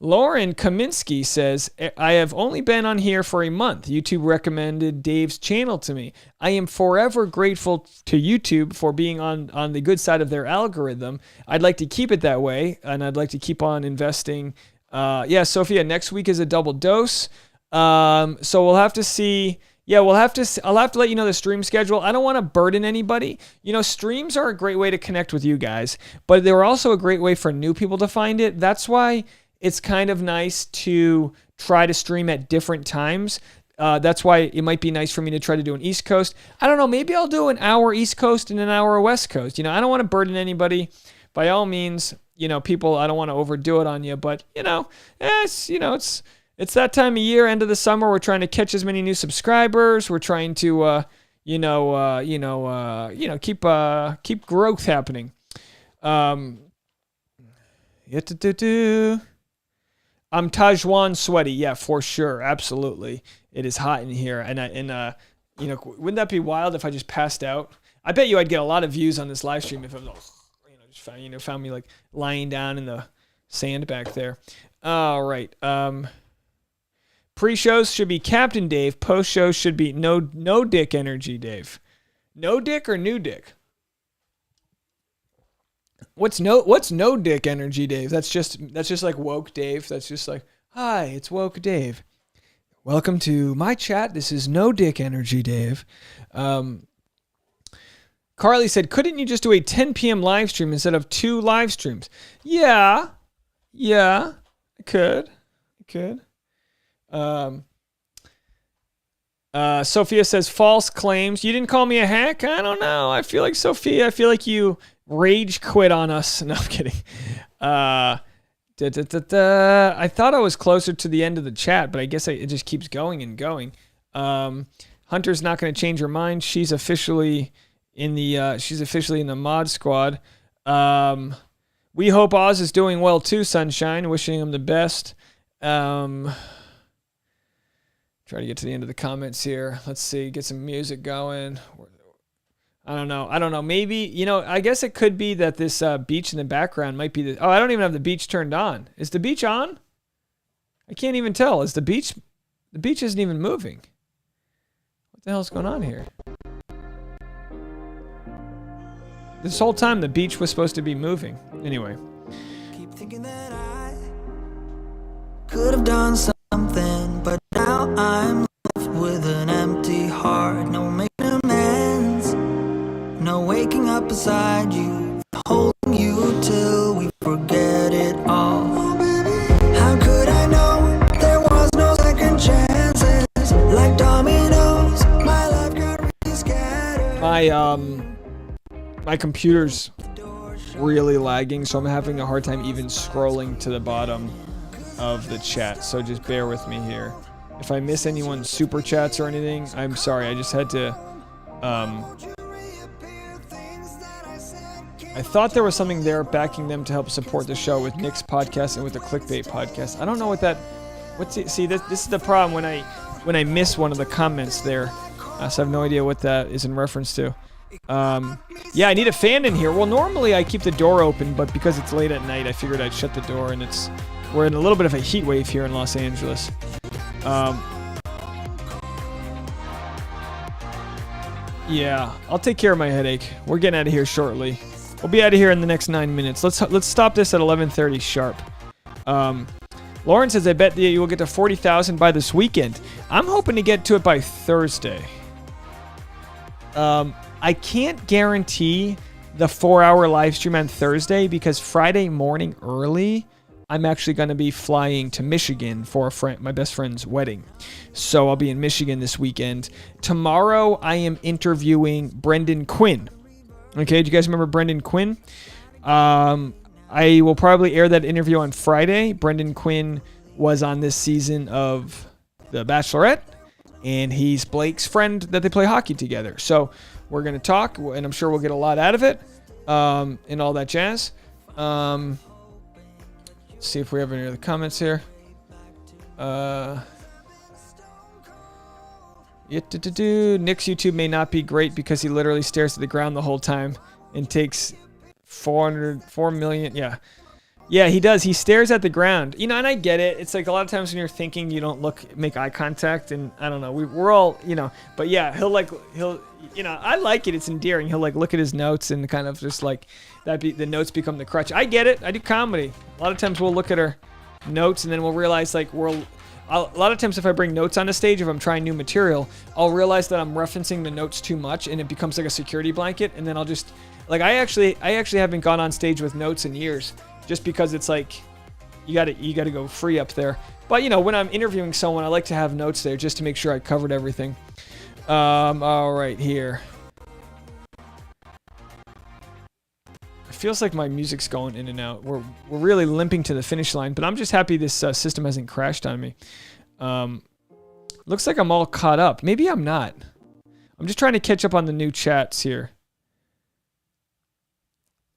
Lauren Kaminsky says, I have only been on here for a month. YouTube recommended Dave's channel to me. I am forever grateful to YouTube for being on the good side of their algorithm. I'd like to keep it that way, and I'd like to keep on investing. Sophia, next week is a double dose. So we'll have to see. Yeah, I'll have to let you know the stream schedule. I don't want to burden anybody. Streams are a great way to connect with you guys, but they're also a great way for new people to find it. That's why it's kind of nice to try to stream at different times. That's why it might be nice for me to try to do an East Coast. I don't know, maybe I'll do an hour East Coast and an hour West Coast. I don't want to burden anybody. By all means, people, I don't want to overdo it on you, but it's that time of year, end of the summer. We're trying to catch as many new subscribers. We're trying to, keep growth happening. I'm Tajwan sweaty. Yeah, for sure. Absolutely. It is hot in here. And wouldn't that be wild if I just passed out? I bet you I'd get a lot of views on this live stream if I was, just found me like lying down in the sand back there. All right. Pre-shows should be Captain Dave. Post-shows should be no dick energy, Dave. No dick or new dick? What's no dick energy, Dave? That's just like woke Dave. That's just like, hi, it's woke Dave. Welcome to my chat. This is no dick energy, Dave. Carly said, couldn't you just do a 10 p.m. live stream instead of 2 live streams? Yeah, I could. Sophia says, false claims. You didn't call me a hack? I don't know. I feel like, Sophia, you rage quit on us. No, I'm kidding. I thought I was closer to the end of the chat, but I guess it just keeps going and going. Hunter's not going to change her mind. She's officially in the mod squad. We hope Oz is doing well too, Sunshine. Wishing him the best. Try to get to the end of the comments here. Let's see. Get some music going. I don't know. Maybe, I guess it could be that this beach in the background might be I don't even have the beach turned on. Is the beach on? I can't even tell. Is the beach isn't even moving. What the hell's going on here? This whole time the beach was supposed to be moving. Anyway. Keep thinking that I could have done something, but now I'm left with an empty heart. No making amends, no waking up beside you, holding you till we forget it all. Oh, baby, how could I know there was no second chances? Like dominoes, my life got really scattered. My computer's really lagging, so I'm having a hard time even scrolling to the bottom of the chat, so just bear with me here. If I miss anyone's super chats or anything, I'm sorry. I just had to I thought there was something there backing them to help support the show with Nick's podcast and with the Clickbait podcast. I don't know what that see this is the problem when I miss one of the comments there. So I have no idea what that is in reference to. Yeah, I need a fan in here. Well, normally I keep the door open, but because it's late at night, I figured I'd shut the door, and we're in a little bit of a heat wave here in Los Angeles. Yeah, I'll take care of my headache. We're getting out of here shortly. We'll be out of here in the next 9 minutes. Let's stop this at 11:30 sharp. Lauren says, I bet that you will get to 40,000 by this weekend. I'm hoping to get to it by Thursday. I can't guarantee the 4-hour live stream on Thursday because Friday morning early, I'm actually going to be flying to Michigan for my best friend's wedding. So I'll be in Michigan this weekend. Tomorrow, I am interviewing Brendan Quinn. Okay, do you guys remember Brendan Quinn? I will probably air that interview on Friday. Brendan Quinn was on this season of The Bachelorette, and he's Blake's friend that they play hockey together. So we're going to talk, and I'm sure we'll get a lot out of it, and all that jazz. Let's see if we have any other comments here. Nick's YouTube may not be great because he literally stares at the ground the whole time and takes 4 million. Yeah, he does. He stares at the ground. And I get it. It's like a lot of times when you're thinking, you don't make eye contact, and I don't know. We're all, but yeah, he'll I like it. It's endearing. He'll look at his notes and kind of just the notes become the crutch. I get it. I do comedy. A lot of times we'll look at our notes and then we'll realize a lot of times if I bring notes on the stage, if I'm trying new material, I'll realize that I'm referencing the notes too much and it becomes like a security blanket, and then I'll just I actually haven't gone on stage with notes in years just because it's you got to go free up there. But when I'm interviewing someone, I like to have notes there just to make sure I covered everything. All right, here. It feels like my music's going in and out. We're really limping to the finish line, but I'm just happy this system hasn't crashed on me. Looks like I'm all caught up. Maybe I'm not. I'm just trying to catch up on the new chats here.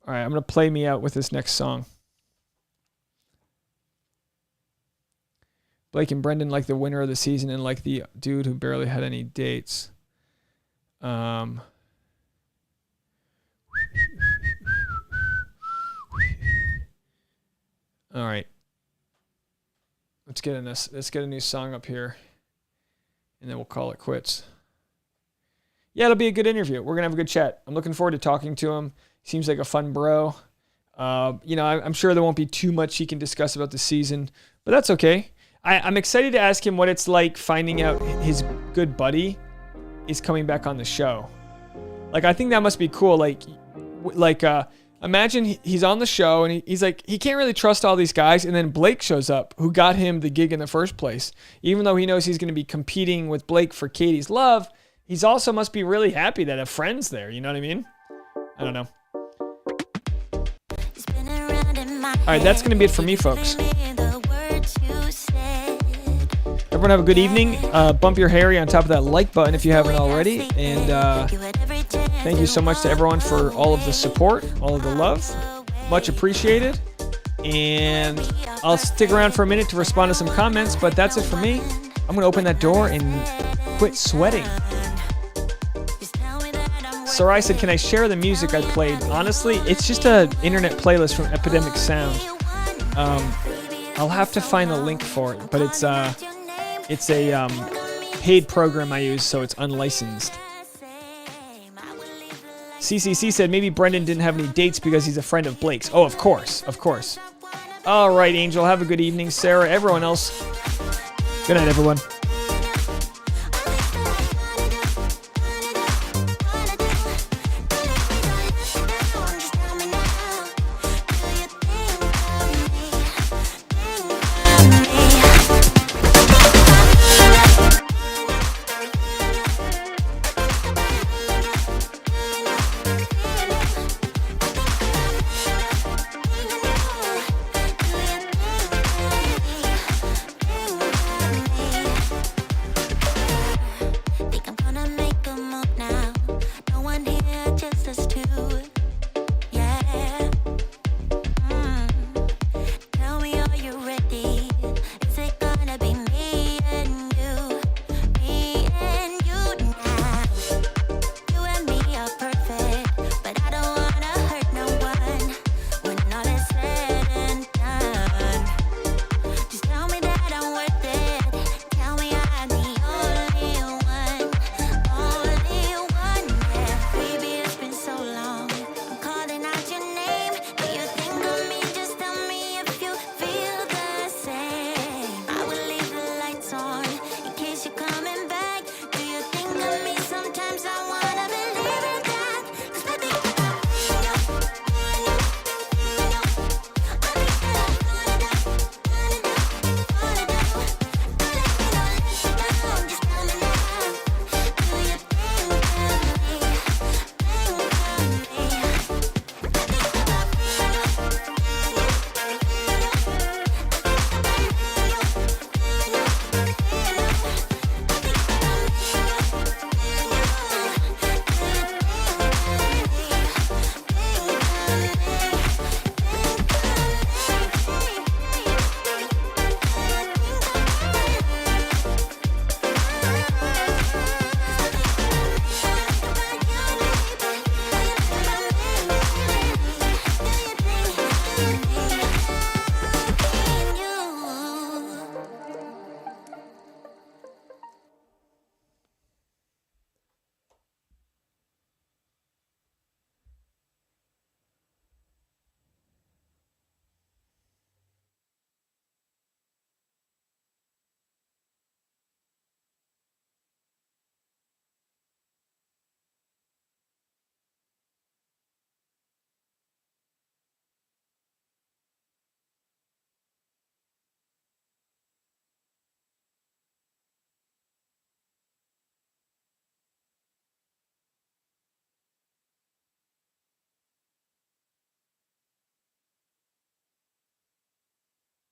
All right, I'm going to play me out with this next song. Blake and Brendan like the winner of the season and like the dude who barely had any dates. All right. Let's get a new song up here, and then we'll call it quits. Yeah, it'll be a good interview. We're gonna have a good chat. I'm looking forward to talking to him. Seems like a fun bro. I'm sure there won't be too much he can discuss about the season, but that's okay. I'm excited to ask him what it's like finding out his good buddy is coming back on the show. I think that must be cool. Imagine he's on the show and he's he can't really trust all these guys, and then Blake shows up, who got him the gig in the first place. Even though he knows he's going to be competing with Blake for Katie's love, he's also must be really happy that a friend's there. You know what I mean? I don't know. All right, that's going to be it for me, folks. Everyone have a good evening. Bump your Harry on top of that like button if you haven't already. And thank you so much to everyone for all of the support, all of the love. Much appreciated. And I'll stick around for a minute to respond to some comments, but that's it for me. I'm going to open that door and quit sweating. Sarai said, can I share the music I played? Honestly, it's just an internet playlist from Epidemic Sound. I'll have to find a link for it, but it's a paid program I use, so it's unlicensed. CCC said maybe Brendan didn't have any dates because he's a friend of Blake's. Oh, of course, of course. All right, Angel, have a good evening. Sarah, everyone else, good night, everyone.